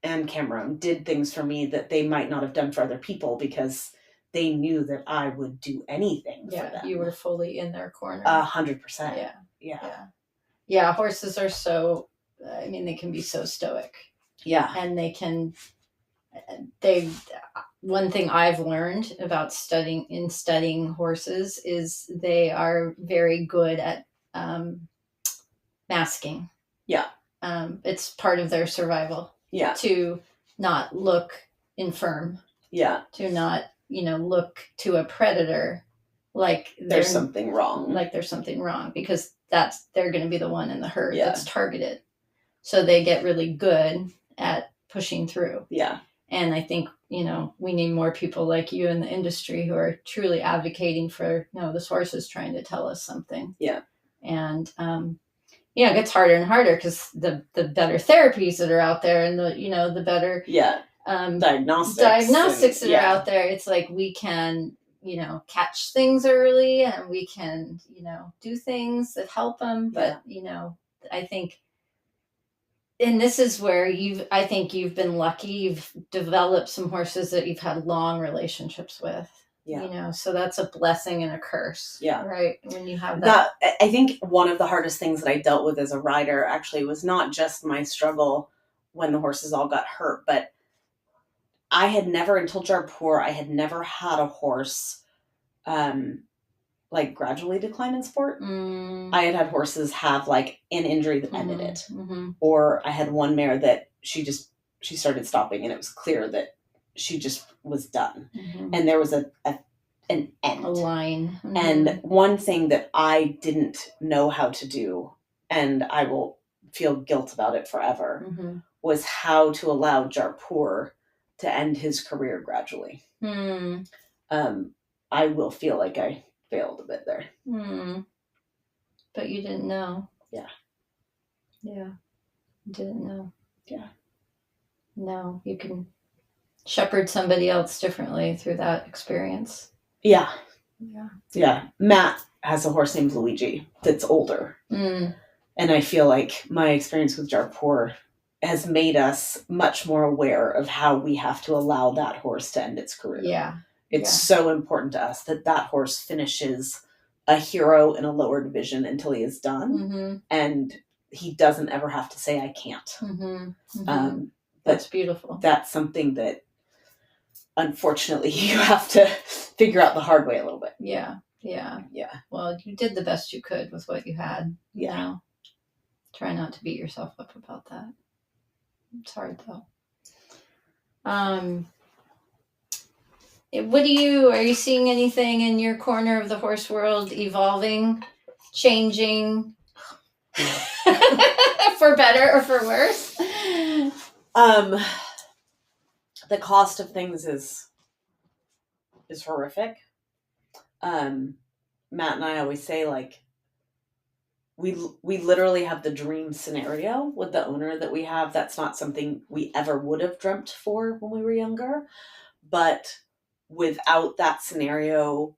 and Cameron did things for me that they might not have done for other people because they knew that I would do anything for them. You were fully in their corner. 100%. Yeah. Horses are so, they can be so stoic. Yeah. And one thing I've learned about studying horses is they are very good at masking. Yeah. It's part of their survival. Yeah. To not look infirm. Yeah. To not, look to a predator like there's something wrong. Like there's something wrong because they're going to be the one in the herd that's targeted. So they get really good at pushing through. Yeah. And I think, we need more people like you in the industry who are truly advocating for, this horse is trying to tell us something. Yeah. And, it gets harder and harder because the better therapies that are out there and the better diagnostics that are out there. It's like we can, catch things early, and we can, do things that help them. But, I think, and this is where I think you've been lucky. You've developed some horses that you've had long relationships with. Yeah. So that's a blessing and a curse. Yeah. Right. When you have that. I think one of the hardest things that I dealt with as a rider actually was not just my struggle when the horses all got hurt, but I had never, until Jaipur, I had never had a horse like gradually decline in sport. I had horses have like an injury that ended it. Or I had one mare that she started stopping, and it was clear that she just was done. And there was an end. A line. And one thing that I didn't know how to do, and I will feel guilt about it forever, was how to allow Jaipur to end his career gradually. I will feel like I failed a bit there. But you didn't know. Yeah. You didn't know. Yeah. No, you can shepherd somebody else differently through that experience. Yeah. Matt has a horse named Luigi that's older. And I feel like my experience with Jaipur has made us much more aware of how we have to allow that horse to end its career. Yeah. It's so important to us that horse finishes a hero in a lower division until he is done. And he doesn't ever have to say, I can't. That's beautiful. That's something that, unfortunately, you have to figure out the hard way a little bit. Yeah. Well, you did the best you could with what you had. Yeah. Try not to beat yourself up about that. It's hard, though. Are you seeing anything in your corner of the horse world evolving, changing, for better or for worse? The cost of things is horrific. Matt and I always say, like, we literally have the dream scenario with the owner that we have. That's not something we ever would have dreamt for when we were younger. But without that scenario,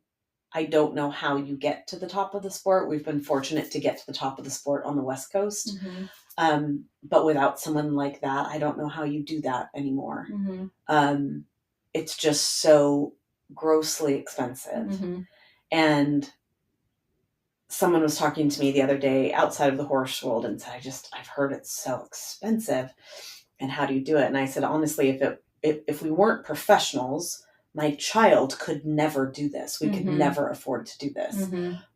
I don't know how you get to the top of the sport. We've been fortunate to get to the top of the sport on the West Coast. But without someone like that, I don't know how you do that anymore. It's just so grossly expensive. And someone was talking to me the other day outside of the horse world and said, I've heard it's so expensive. And how do you do it? And I said, honestly, if we weren't professionals, my child could never do this. We could never afford to do this.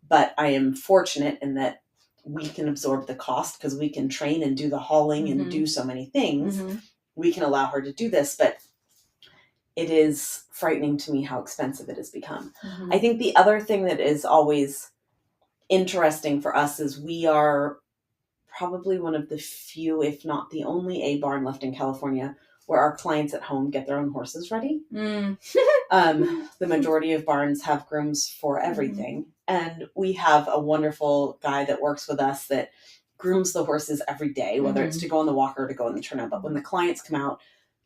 But I am fortunate in that we can absorb the cost because we can train and do the hauling and do so many things. We can allow her to do this, but it is frightening to me how expensive it has become. I think the other thing that is always interesting for us is we are probably one of the few, if not the only, A barn left in California where our clients at home get their own horses ready. The majority of barns have grooms for everything. And we have a wonderful guy that works with us that grooms the horses every day, whether it's to go on the walker or to go in the turnout. But when the clients come out,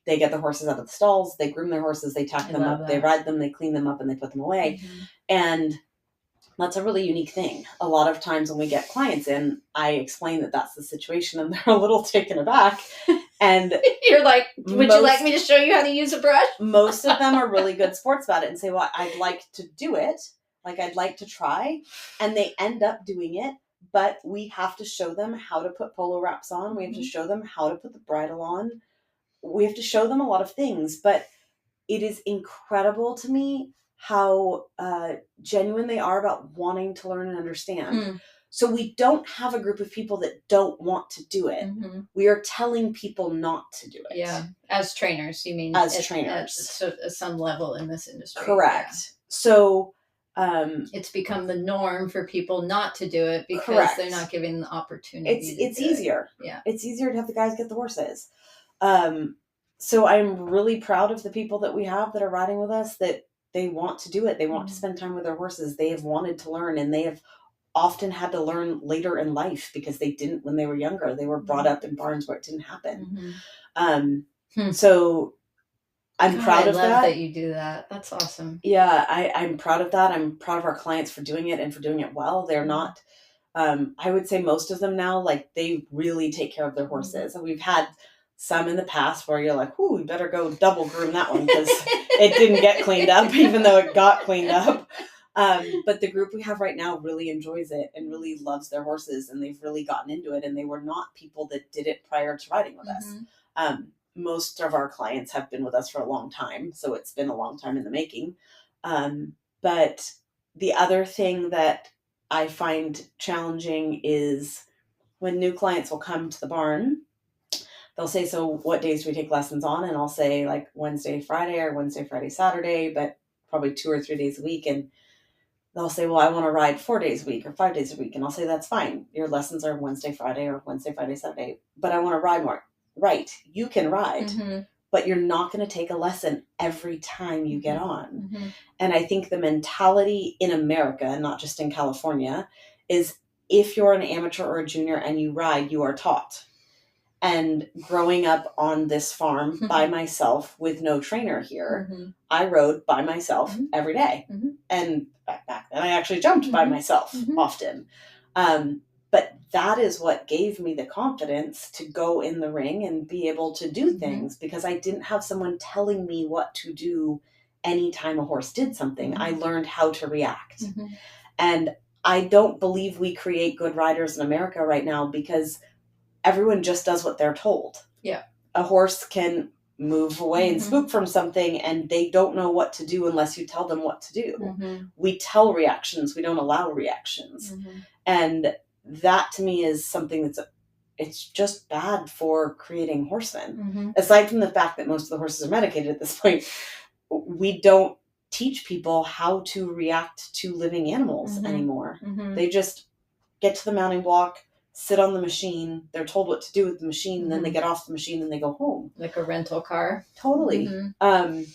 they get the horses out of the stalls, they groom their horses, they tack them up, they ride them, they clean them up, and they put them away. And that's a really unique thing. A lot of times when we get clients in, I explain that that's the situation, and they're a little taken aback. And you're like, would you like me to show you how to use a brush? Most of them are really good sports about it and say, well, I'd like to do it. Like, I'd like to try. And they end up doing it. But we have to show them how to put polo wraps on. We have to show them how to put the bridle on. We have to show them a lot of things. But it is incredible to me how genuine they are about wanting to learn and understand. So we don't have a group of people that don't want to do it. We are telling people not to do it. Yeah. As trainers, you mean? As trainers. At some level in this industry. Correct. Yeah. So it's become the norm for people not to do it because they're not given the opportunity. It's easier. Yeah. It's easier to have the guys get the horses. So I'm really proud of the people that we have that are riding with us, that they want to do it. They want to spend time with their horses. They have wanted to learn, and they have often had to learn later in life because they didn't when they were younger. They were brought up in barns where it didn't happen. So I'm proud of that. I love that you do that. That's awesome. Yeah, I'm proud of that. I'm proud of our clients for doing it and for doing it well. They're not, I would say most of them now, like they really take care of their horses. And we've had some in the past where you're like, ooh, we better go double groom that one because it didn't get cleaned up, even though it got cleaned up. But the group we have right now really enjoys it and really loves their horses, and they've really gotten into it. And they were not people that did it prior to riding with us. Most of our clients have been with us for a long time, so it's been a long time in the making. But the other thing that I find challenging is when new clients will come to the barn, they'll say, so what days do we take lessons on? And I'll say like Wednesday, Friday, or Wednesday, Friday, Saturday, but probably 2 or 3 days a week. And they'll say, well, I want to ride 4 days a week or 5 days a week. And I'll say, that's fine. Your lessons are Wednesday, Friday, or Wednesday, Friday, Saturday, but I want to ride more. Right. You can ride, but you're not going to take a lesson every time you get on. And I think the mentality in America, not just in California, is if you're an amateur or a junior and you ride, you are taught. And growing up on this farm by myself with no trainer here, I rode by myself every day. And back then I actually jumped by myself often. But that is what gave me the confidence to go in the ring and be able to do things, because I didn't have someone telling me what to do anytime a horse did something. I learned how to react. And I don't believe we create good riders in America right now because everyone just does what they're told. Yeah. A horse can move away and spook from something and they don't know what to do unless you tell them what to do. We tell reactions. We don't allow reactions. And that to me is something it's just bad for creating horsemen. Aside from the fact that most of the horses are medicated at this point, we don't teach people how to react to living animals anymore. They just get to the mounting block, sit on the machine, they're told what to do with the machine, and then they get off the machine and they go home. Like a rental car. Totally. And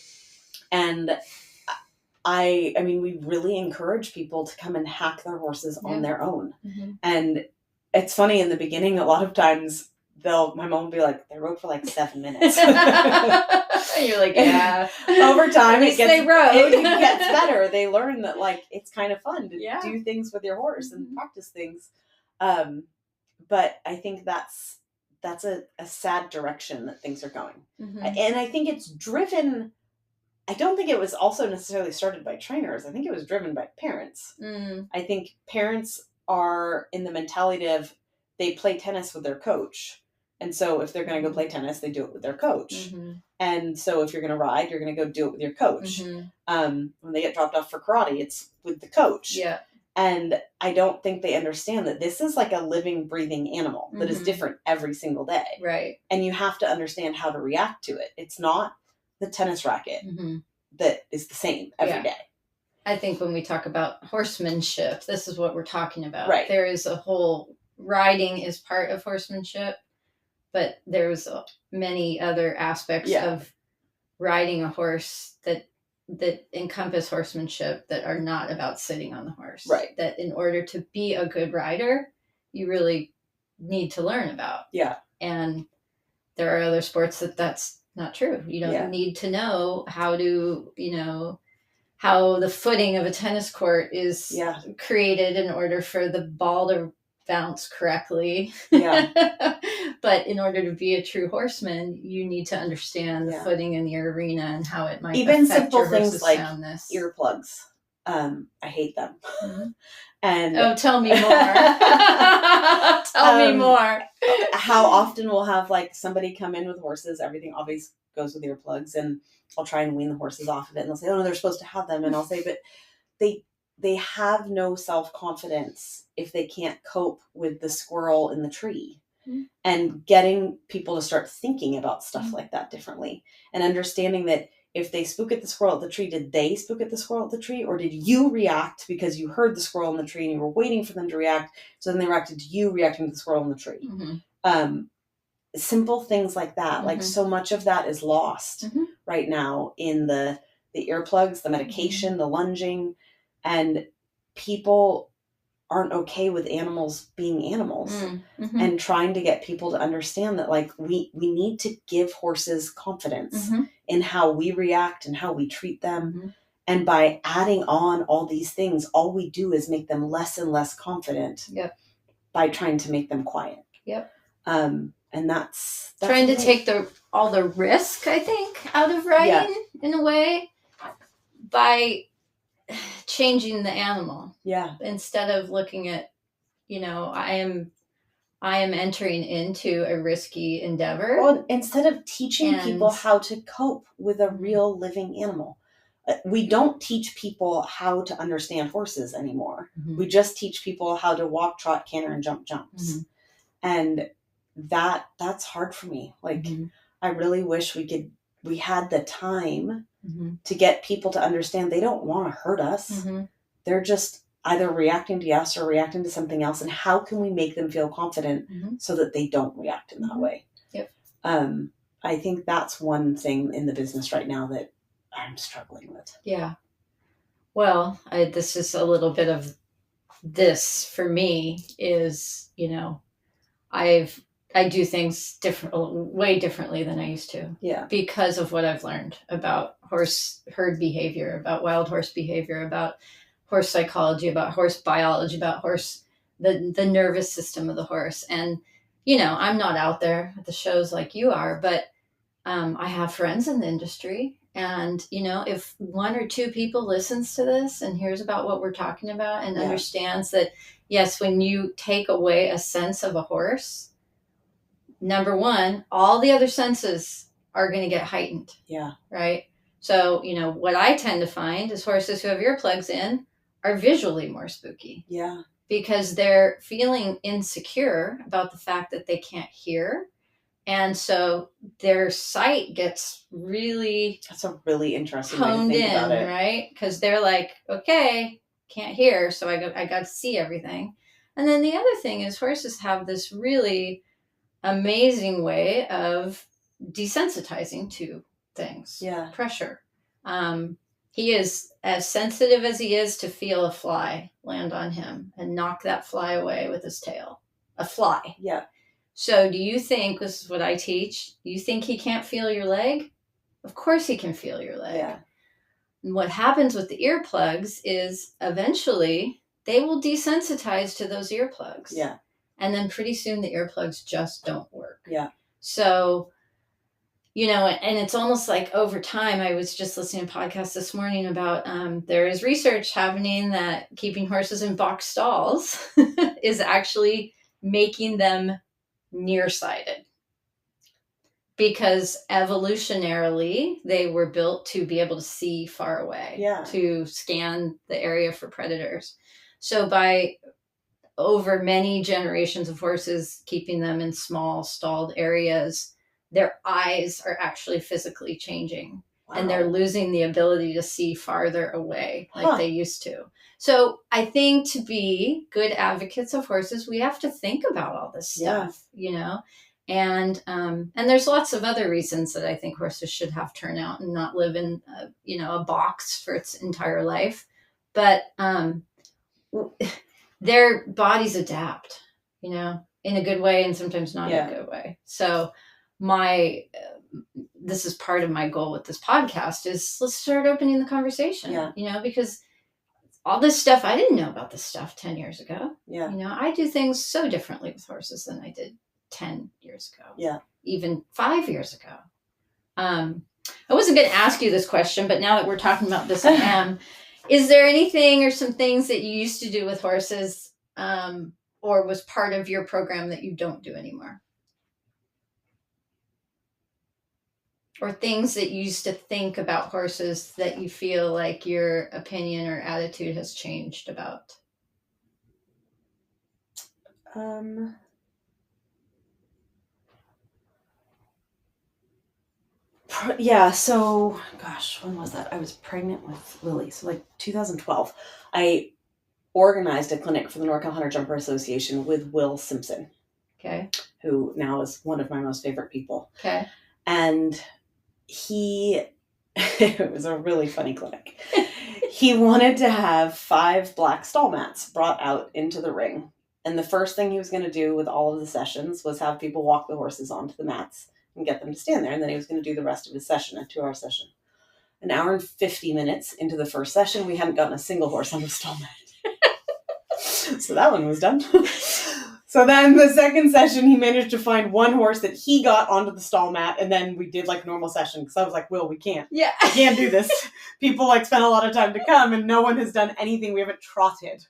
I mean, we really encourage people to come and hack their horses on their own. And it's funny, in the beginning, a lot of times my mom will be like, they rode for like 7 minutes. You're like, yeah. Over time, it gets better. They learn that like it's kind of fun to do things with your horse and practice things. But I think that's a sad direction that things are going. And I think it's driven, I don't think it was also necessarily started by trainers. I think it was driven by parents. I think parents are in the mentality of they play tennis with their coach. And so if they're going to go play tennis, they do it with their coach. And so if you're going to ride, you're going to go do it with your coach. When they get dropped off for karate, it's with the coach. Yeah. And I don't think they understand that this is like a living, breathing animal that is different every single day. Right. And you have to understand how to react to it. It's not the tennis racket that is the same every day. I think when we talk about horsemanship, this is what we're talking about. Right. There is a whole, riding is part of horsemanship, but there's many other aspects of riding a horse that encompass horsemanship that are not about sitting on the horse. Right. That in order to be a good rider, you really need to learn about. Yeah. And there are other sports that's not true. You don't need to know how to, how the footing of a tennis court is created in order for the ball to bounce correctly. Yeah. But in order to be a true horseman, you need to understand the footing in your arena and how it might even affect simple your things like soundness. Earplugs. I hate them. And tell me more. Tell me more. How often we'll have like somebody come in with horses, everything always goes with earplugs, and I'll try and wean the horses off of it, and they'll say, oh no, they're supposed to have them, and I'll say, but they have no self-confidence if they can't cope with the squirrel in the tree. And getting people to start thinking about stuff like that differently, and understanding that if they spook at the squirrel at the tree, did they spook at the squirrel at the tree, or did you react because you heard the squirrel in the tree and you were waiting for them to react, so then they reacted to you reacting to the squirrel in the tree? Simple things like that. Like so much of that is lost right now in the earplugs, the medication, the lunging, and people aren't okay with animals being animals, Mm-hmm. and trying to get people to understand that, like, we need to give horses confidence in how we react and how we treat them. And by adding on all these things, all we do is make them less and less confident. Yep. By trying to make them quiet. Yep. And that's trying to take all the risk, I think, out of riding in a way by changing the animal. Yeah. Instead of looking at, I am entering into a risky endeavor. Well, instead of teaching people how to cope with a real living animal. We don't teach people how to understand horses anymore. We just teach people how to walk, trot, canter, and jump jumps. And that's hard for me. Like, I really wish we had the time to get people to understand they don't want to hurt us. They're just either reacting to us or reacting to something else. And how can we make them feel confident so that they don't react in that way? Yep. I think that's one thing in the business right now that I'm struggling with. Yeah. Well, this is a little bit of this for me is, I do things way differently than I used to. Yeah. Because of what I've learned about horse herd behavior, about wild horse behavior, about horse psychology, about horse biology, about the nervous system of the horse. And, I'm not out there at the shows like you are, but I have friends in the industry. And, if one or two people listens to this and hears about what we're talking about and understands that, yes, when you take away a sense of a horse, number one, all the other senses are going to get heightened. Yeah. Right? So, what I tend to find is horses who have earplugs in are visually more spooky. Yeah. Because they're feeling insecure about the fact that they can't hear. And so their sight gets really... That's a really interesting way to think about it. Right? Because they're like, okay, can't hear, so I got to see everything. And then the other thing is horses have this really amazing way of desensitizing to things. Yeah. Pressure. He is as sensitive as he is to feel a fly land on him and knock that fly away with his tail. A fly. Yeah. So do you think, this is what I teach, do you think he can't feel your leg? Of course he can feel your leg. Yeah. And what happens with the earplugs is eventually they will desensitize to those earplugs. Yeah. And then pretty soon the earplugs just don't work. Yeah. So, and it's almost like over time, I was just listening to a podcast this morning about there is research happening that keeping horses in box stalls is actually making them nearsighted. Because evolutionarily, they were built to be able to see far away, to scan the area for predators. So by over many generations of horses, keeping them in small stalled areas, their eyes are actually physically changing. Wow. And they're losing the ability to see farther away like they used to. So I think to be good advocates of horses, we have to think about all this stuff, And there's lots of other reasons that I think horses should have turnout and not live in, a box for its entire life. But their bodies adapt, in a good way and sometimes not in a good way. So this is part of my goal with this podcast is let's start opening the conversation, because all this stuff, I didn't know about this stuff 10 years ago. Yeah. I do things so differently with horses than I did 10 years ago. Yeah. Even 5 years ago. I wasn't going to ask you this question, but now that we're talking about this, I am. Is there anything or some things that you used to do with horses or was part of your program that you don't do anymore? Or things that you used to think about horses that you feel like your opinion or attitude has changed about? Yeah, so, gosh, when was that? I was pregnant with Lily, so like 2012. I organized a clinic for the NorCal Hunter Jumper Association with Will Simpson. Okay. Who now is one of my most favorite people. Okay. And it was a really funny clinic. he wanted to have 5 black stall mats brought out into the ring. And the first thing he was going to do with all of the sessions was have people walk the horses onto the mats and get them to stand there. And then he was going to do the rest of his session, a 2-hour session. An hour and 50 minutes into the first session, we hadn't gotten a single horse on the stall mat. So that one was done. So then the second session, he managed to find one horse that he got onto the stall mat, and then we did like normal session because I was like, Will, we can't. Yeah. I can't do this. People like spend a lot of time to come, and no one has done anything. We haven't trotted.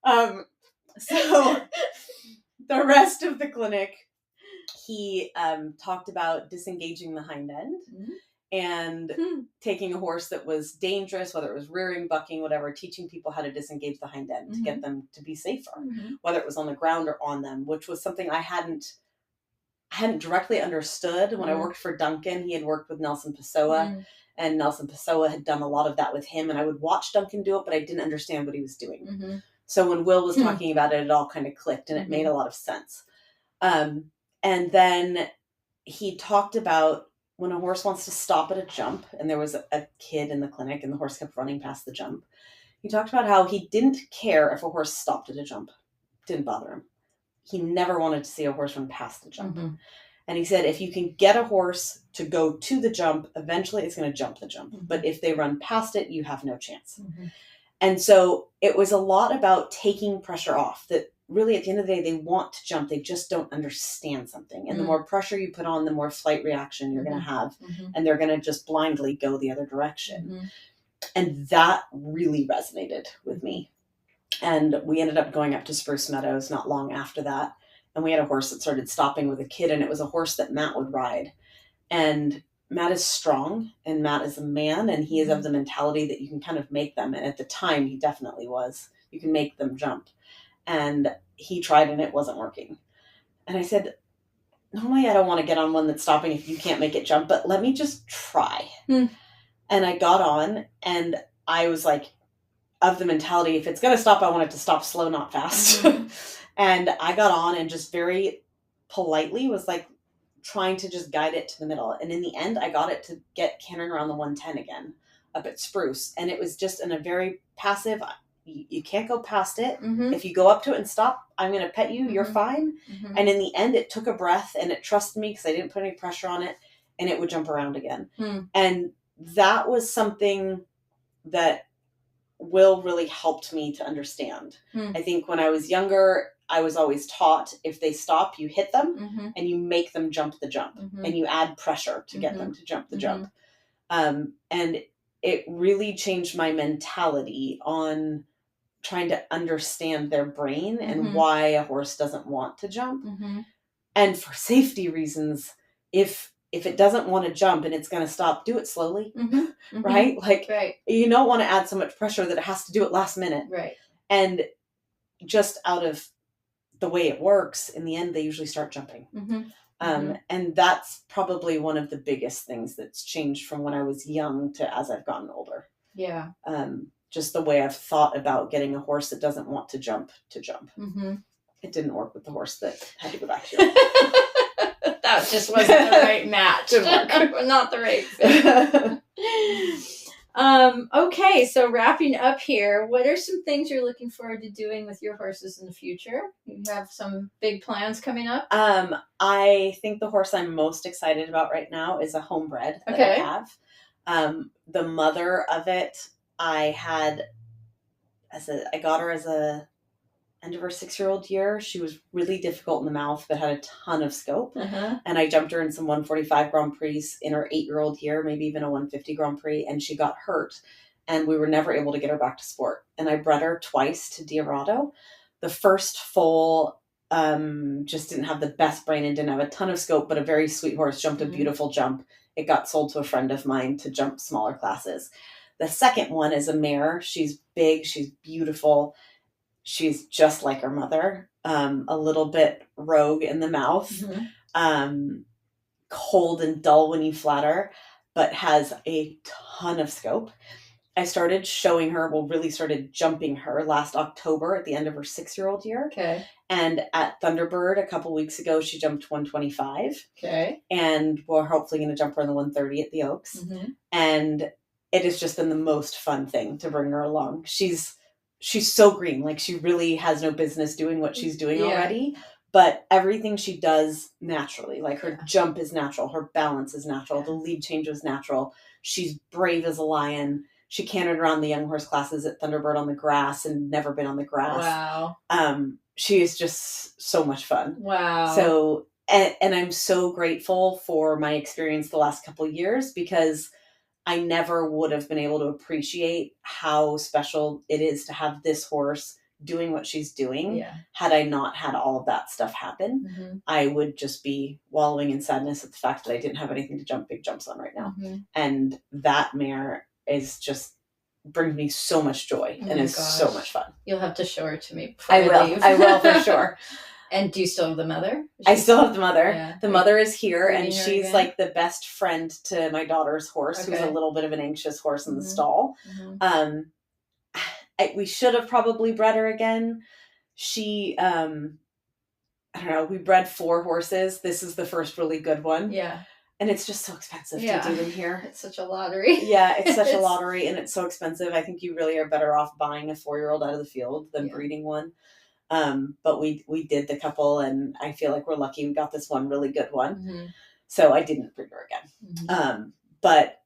So the rest of the clinic, he talked about disengaging the hind end. Mm-hmm. And taking a horse that was dangerous, whether it was rearing, bucking, whatever, teaching people how to disengage the hind end to get them to be safer, whether it was on the ground or on them, which was something I hadn't directly understood. When I worked for Duncan, he had worked with Nelson Pessoa, and Nelson Pessoa had done a lot of that with him, and I would watch Duncan do it, but I didn't understand what he was doing. So when Will was talking about it, it all kind of clicked, and it made a lot of sense. And then he talked about when a horse wants to stop at a jump, and there was a kid in the clinic and the horse kept running past the jump. He talked about how he didn't care if a horse stopped at a jump. Didn't bother him. He never wanted to see a horse run past the jump. And he said, if you can get a horse to go to the jump, eventually it's going to jump the jump. But if they run past it, you have no chance. And so it was a lot about taking pressure off, that really at the end of the day, they want to jump. They just don't understand something. And the more pressure you put on, the more flight reaction you're going to have. And they're going to just blindly go the other direction. And that really resonated with me. And we ended up going up to Spruce Meadows not long after that. And we had a horse that started stopping with a kid. And it was a horse that Matt would ride. And Matt is strong, and Matt is a man, and he is of the mentality that you can kind of make them. And at the time, he definitely was. You can make them jump. And he tried, and it wasn't working. And I said, normally I don't want to get on one that's stopping if you can't make it jump, but let me just try. And I got on, and I was like, of the mentality, if it's going to stop, I want it to stop slow, not fast. And I got on and just very politely was like, trying to just guide it to the middle. And in the end, I got it to get cantering around the 110 again up at Spruce. And it was just in a very passive, you can't go past it. If you go up to it and stop, I'm going to pet you. You're fine. And in the end, it took a breath and it trusted me because I didn't put any pressure on it, and it would jump around again. And that was something that Will really helped me to understand. I think when I was younger, I was always taught if they stop, you hit them and you make them jump the jump and you add pressure to get them to jump the jump. And it really changed my mentality on trying to understand their brain and why a horse doesn't want to jump. And for safety reasons, if it doesn't want to jump and it's going to stop, do it slowly, right? Like, you don't want to add so much pressure that it has to do it last minute. And just out of the way it works, in the end, they usually start jumping. And that's probably one of the biggest things that's changed from when I was young to as I've gotten older. Just the way I've thought about getting a horse that doesn't want to jump. It didn't work with the horse that had to go back to you. That just wasn't the right match. Not the right fit. Okay, so wrapping up here, what are some things you're looking forward to doing with your horses in the future? You have some big plans coming up? I think the horse I'm most excited about right now is a homebred that I have. The mother of it, I got her as a end of her 6-year-old year. She was really difficult in the mouth, but had a ton of scope. And I jumped her in some 145 Grand Prix in her 8-year-old year, maybe even a 150 Grand Prix, and she got hurt. And we were never able to get her back to sport. And I bred her twice to Diorado. The first foal just didn't have the best brain and didn't have a ton of scope, but a very sweet horse, jumped a beautiful jump. It got sold to a friend of mine to jump smaller classes. The second one is a mare. She's big, she's beautiful. She's just like her mother, a little bit rogue in the mouth, cold and dull when you flatter, but has a ton of scope. I started showing her, really started jumping her last October at the end of her 6-year-old year. And at Thunderbird a couple weeks ago, she jumped 125. And we're hopefully going to jump her in the 130 at the Oaks. And it has just been the most fun thing to bring her along. She's so green. Like, she really has no business doing what she's doing already. But everything she does naturally, like her jump is natural, her balance is natural, the lead change is natural. She's brave as a lion. She cantered around the young horse classes at Thunderbird on the grass and never been on the grass. Wow. She is just so much fun. Wow. So, and I'm so grateful for my experience the last couple of years, because I never would have been able to appreciate how special it is to have this horse doing what she's doing had I not had all of that stuff happen. Mm-hmm. I would just be wallowing in sadness at the fact that I didn't have anything to jump big jumps on right now. Mm-hmm. And that mare is just brings me so much joy and is so much fun. You'll have to show her to me before I leave. I will for sure. And do you still have the mother? I still have the mother. Yeah. The mother is here, and she's again? like the best friend to my daughter's horse, who's a little bit of an anxious horse in the stall. Mm-hmm. We should have probably bred her again. She, I don't know, we bred 4 horses. This is the first really good one. Yeah. And it's just so expensive to do them here. It's such a lottery. Yeah, it's such a lottery, and it's so expensive. I think you really are better off buying a 4-year-old out of the field than breeding one. But we did the couple, and I feel like we're lucky we got this one really good one. Mm-hmm. So I didn't breed her again. Mm-hmm. But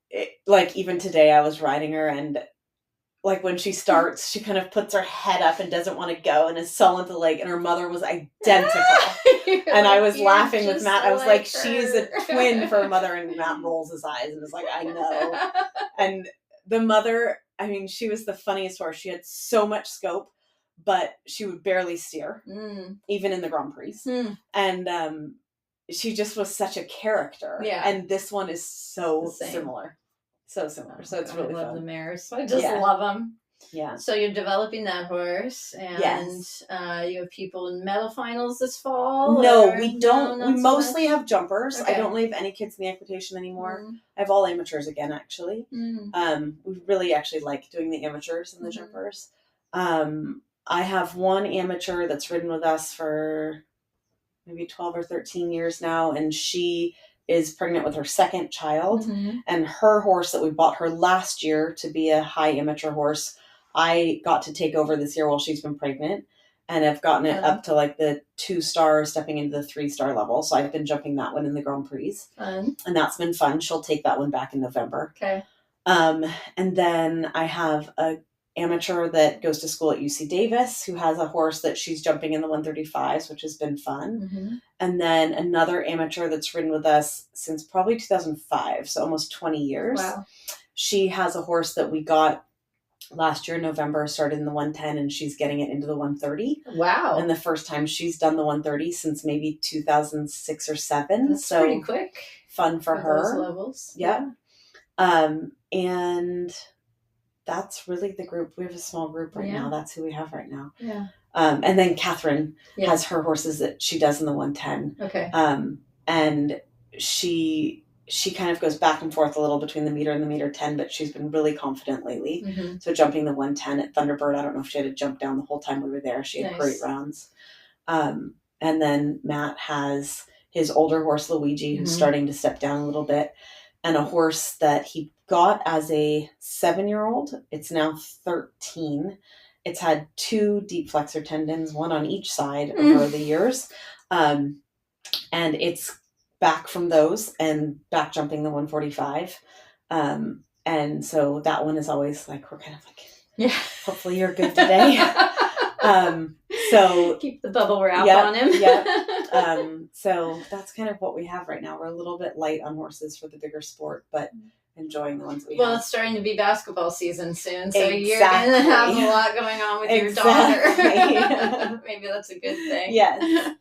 like even today I was riding her, and like when she starts, she kind of puts her head up and doesn't want to go and is sullen to the leg, and her mother was identical. And I was laughing with Matt. I was like, she's a twin for her mother, and Matt rolls his eyes and is like, I know. And the mother, I mean, she was the funniest horse. She had so much scope, but she would barely steer, even in the Grand Prix. And she just was such a character. Yeah. And this one is so similar. So similar. So it's really fun. I love the mares. I just love them. Yeah. So you're developing that horse, and you have people in medal finals this fall? No, we don't. We mostly have jumpers. Okay. I don't really have any kids in the equitation anymore. I have all amateurs again, actually. We really actually like doing the amateurs and the jumpers. I have one amateur that's ridden with us for maybe 12 or 13 years now, and she is pregnant with her second child. And her horse that we bought her last year to be a high amateur horse, I got to take over this year while she's been pregnant, and I've gotten it up to like the 2-star, stepping into the 3-star level. So I've been jumping that one in the Grand Prix. And that's been fun. She'll take that one back in November. Okay. And then I have a amateur that goes to school at UC Davis, who has a horse that she's jumping in the 135s, which has been fun. And then another amateur that's ridden with us since probably 2005, so almost 20 years. Wow. She has a horse that we got last year in November, started in the 110, and she's getting it into the 130. Wow. And the first time she's done the 130 since maybe 2006 or 7. That's so pretty quick. Fun for her. Those levels. Yeah. And that's really the group. We have a small group right now. That's who we have right now. Yeah. And then Catherine has her horses that she does in the 110. Okay. And she kind of goes back and forth a little between the meter and the meter 10, but she's been really confident lately. So jumping the 110 at Thunderbird, I don't know if she had to jump down the whole time we were there. She had great rounds. And then Matt has his older horse, Luigi, who's starting to step down a little bit, and a horse that he got as a 7-year-old. It's now 13. It's had 2 deep flexor tendons, one on each side over the years. And it's back from those and back jumping the 145. And so that one is always like, we're kind of like, hopefully you're good today. So keep the bubble wrap on him. So that's kind of what we have right now. We're a little bit light on horses for the bigger sport, but enjoying the ones we have. Well, it's starting to be basketball season soon, so you're going to have a lot going on with your daughter. Maybe that's a good thing. Yes.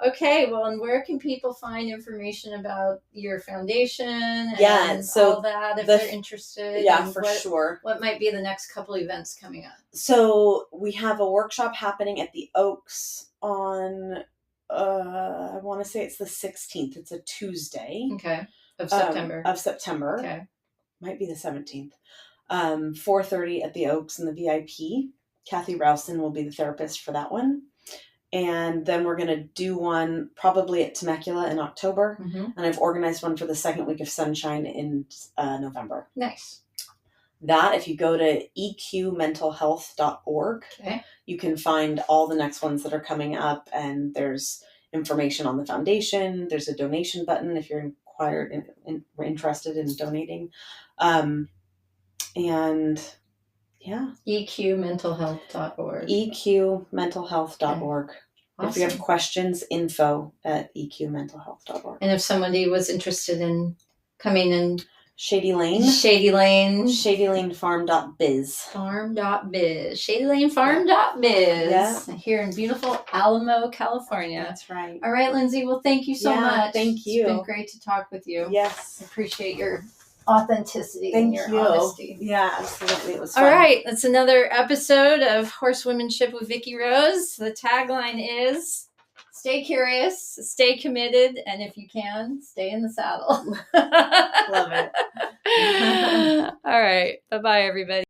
Okay, well, and where can people find information about your foundation and so all that if they're interested? Yeah, for sure. What might be the next couple events coming up? So we have a workshop happening at the Oaks on, I want to say it's the 16th. It's a Tuesday. Okay. Of September. Okay. Might be the 17th. 4:30 at the Oaks in the VIP. Kathy Rowson will be the therapist for that one. And then we're going to do one probably at Temecula in October. And I've organized one for the second week of Sunshine in November. Nice. That, if you go to eqmentalhealth.org, you can find all the next ones that are coming up, and there's information on the foundation. There's a donation button if you're interested in donating. And yeah. eqmentalhealth.org. eqmentalhealth.org. Awesome. If you have questions, info@eqmentalhealth.org. And if somebody was interested in coming in Shady Lane. ShadyLaneFarm.biz. Farm.biz. ShadyLaneFarm.biz. Yeah. Here in beautiful Alamo, California. That's right. All right, Lindsay. Well, thank you so much. Thank you. It's been great to talk with you. Yes. I appreciate your authenticity and your honesty. Yeah, absolutely. It was fun. All right. That's another episode of Horsewomanship with Vicki Rose. The tagline is, stay curious, stay committed, and if you can, stay in the saddle. Love it. All right. Bye-bye, everybody.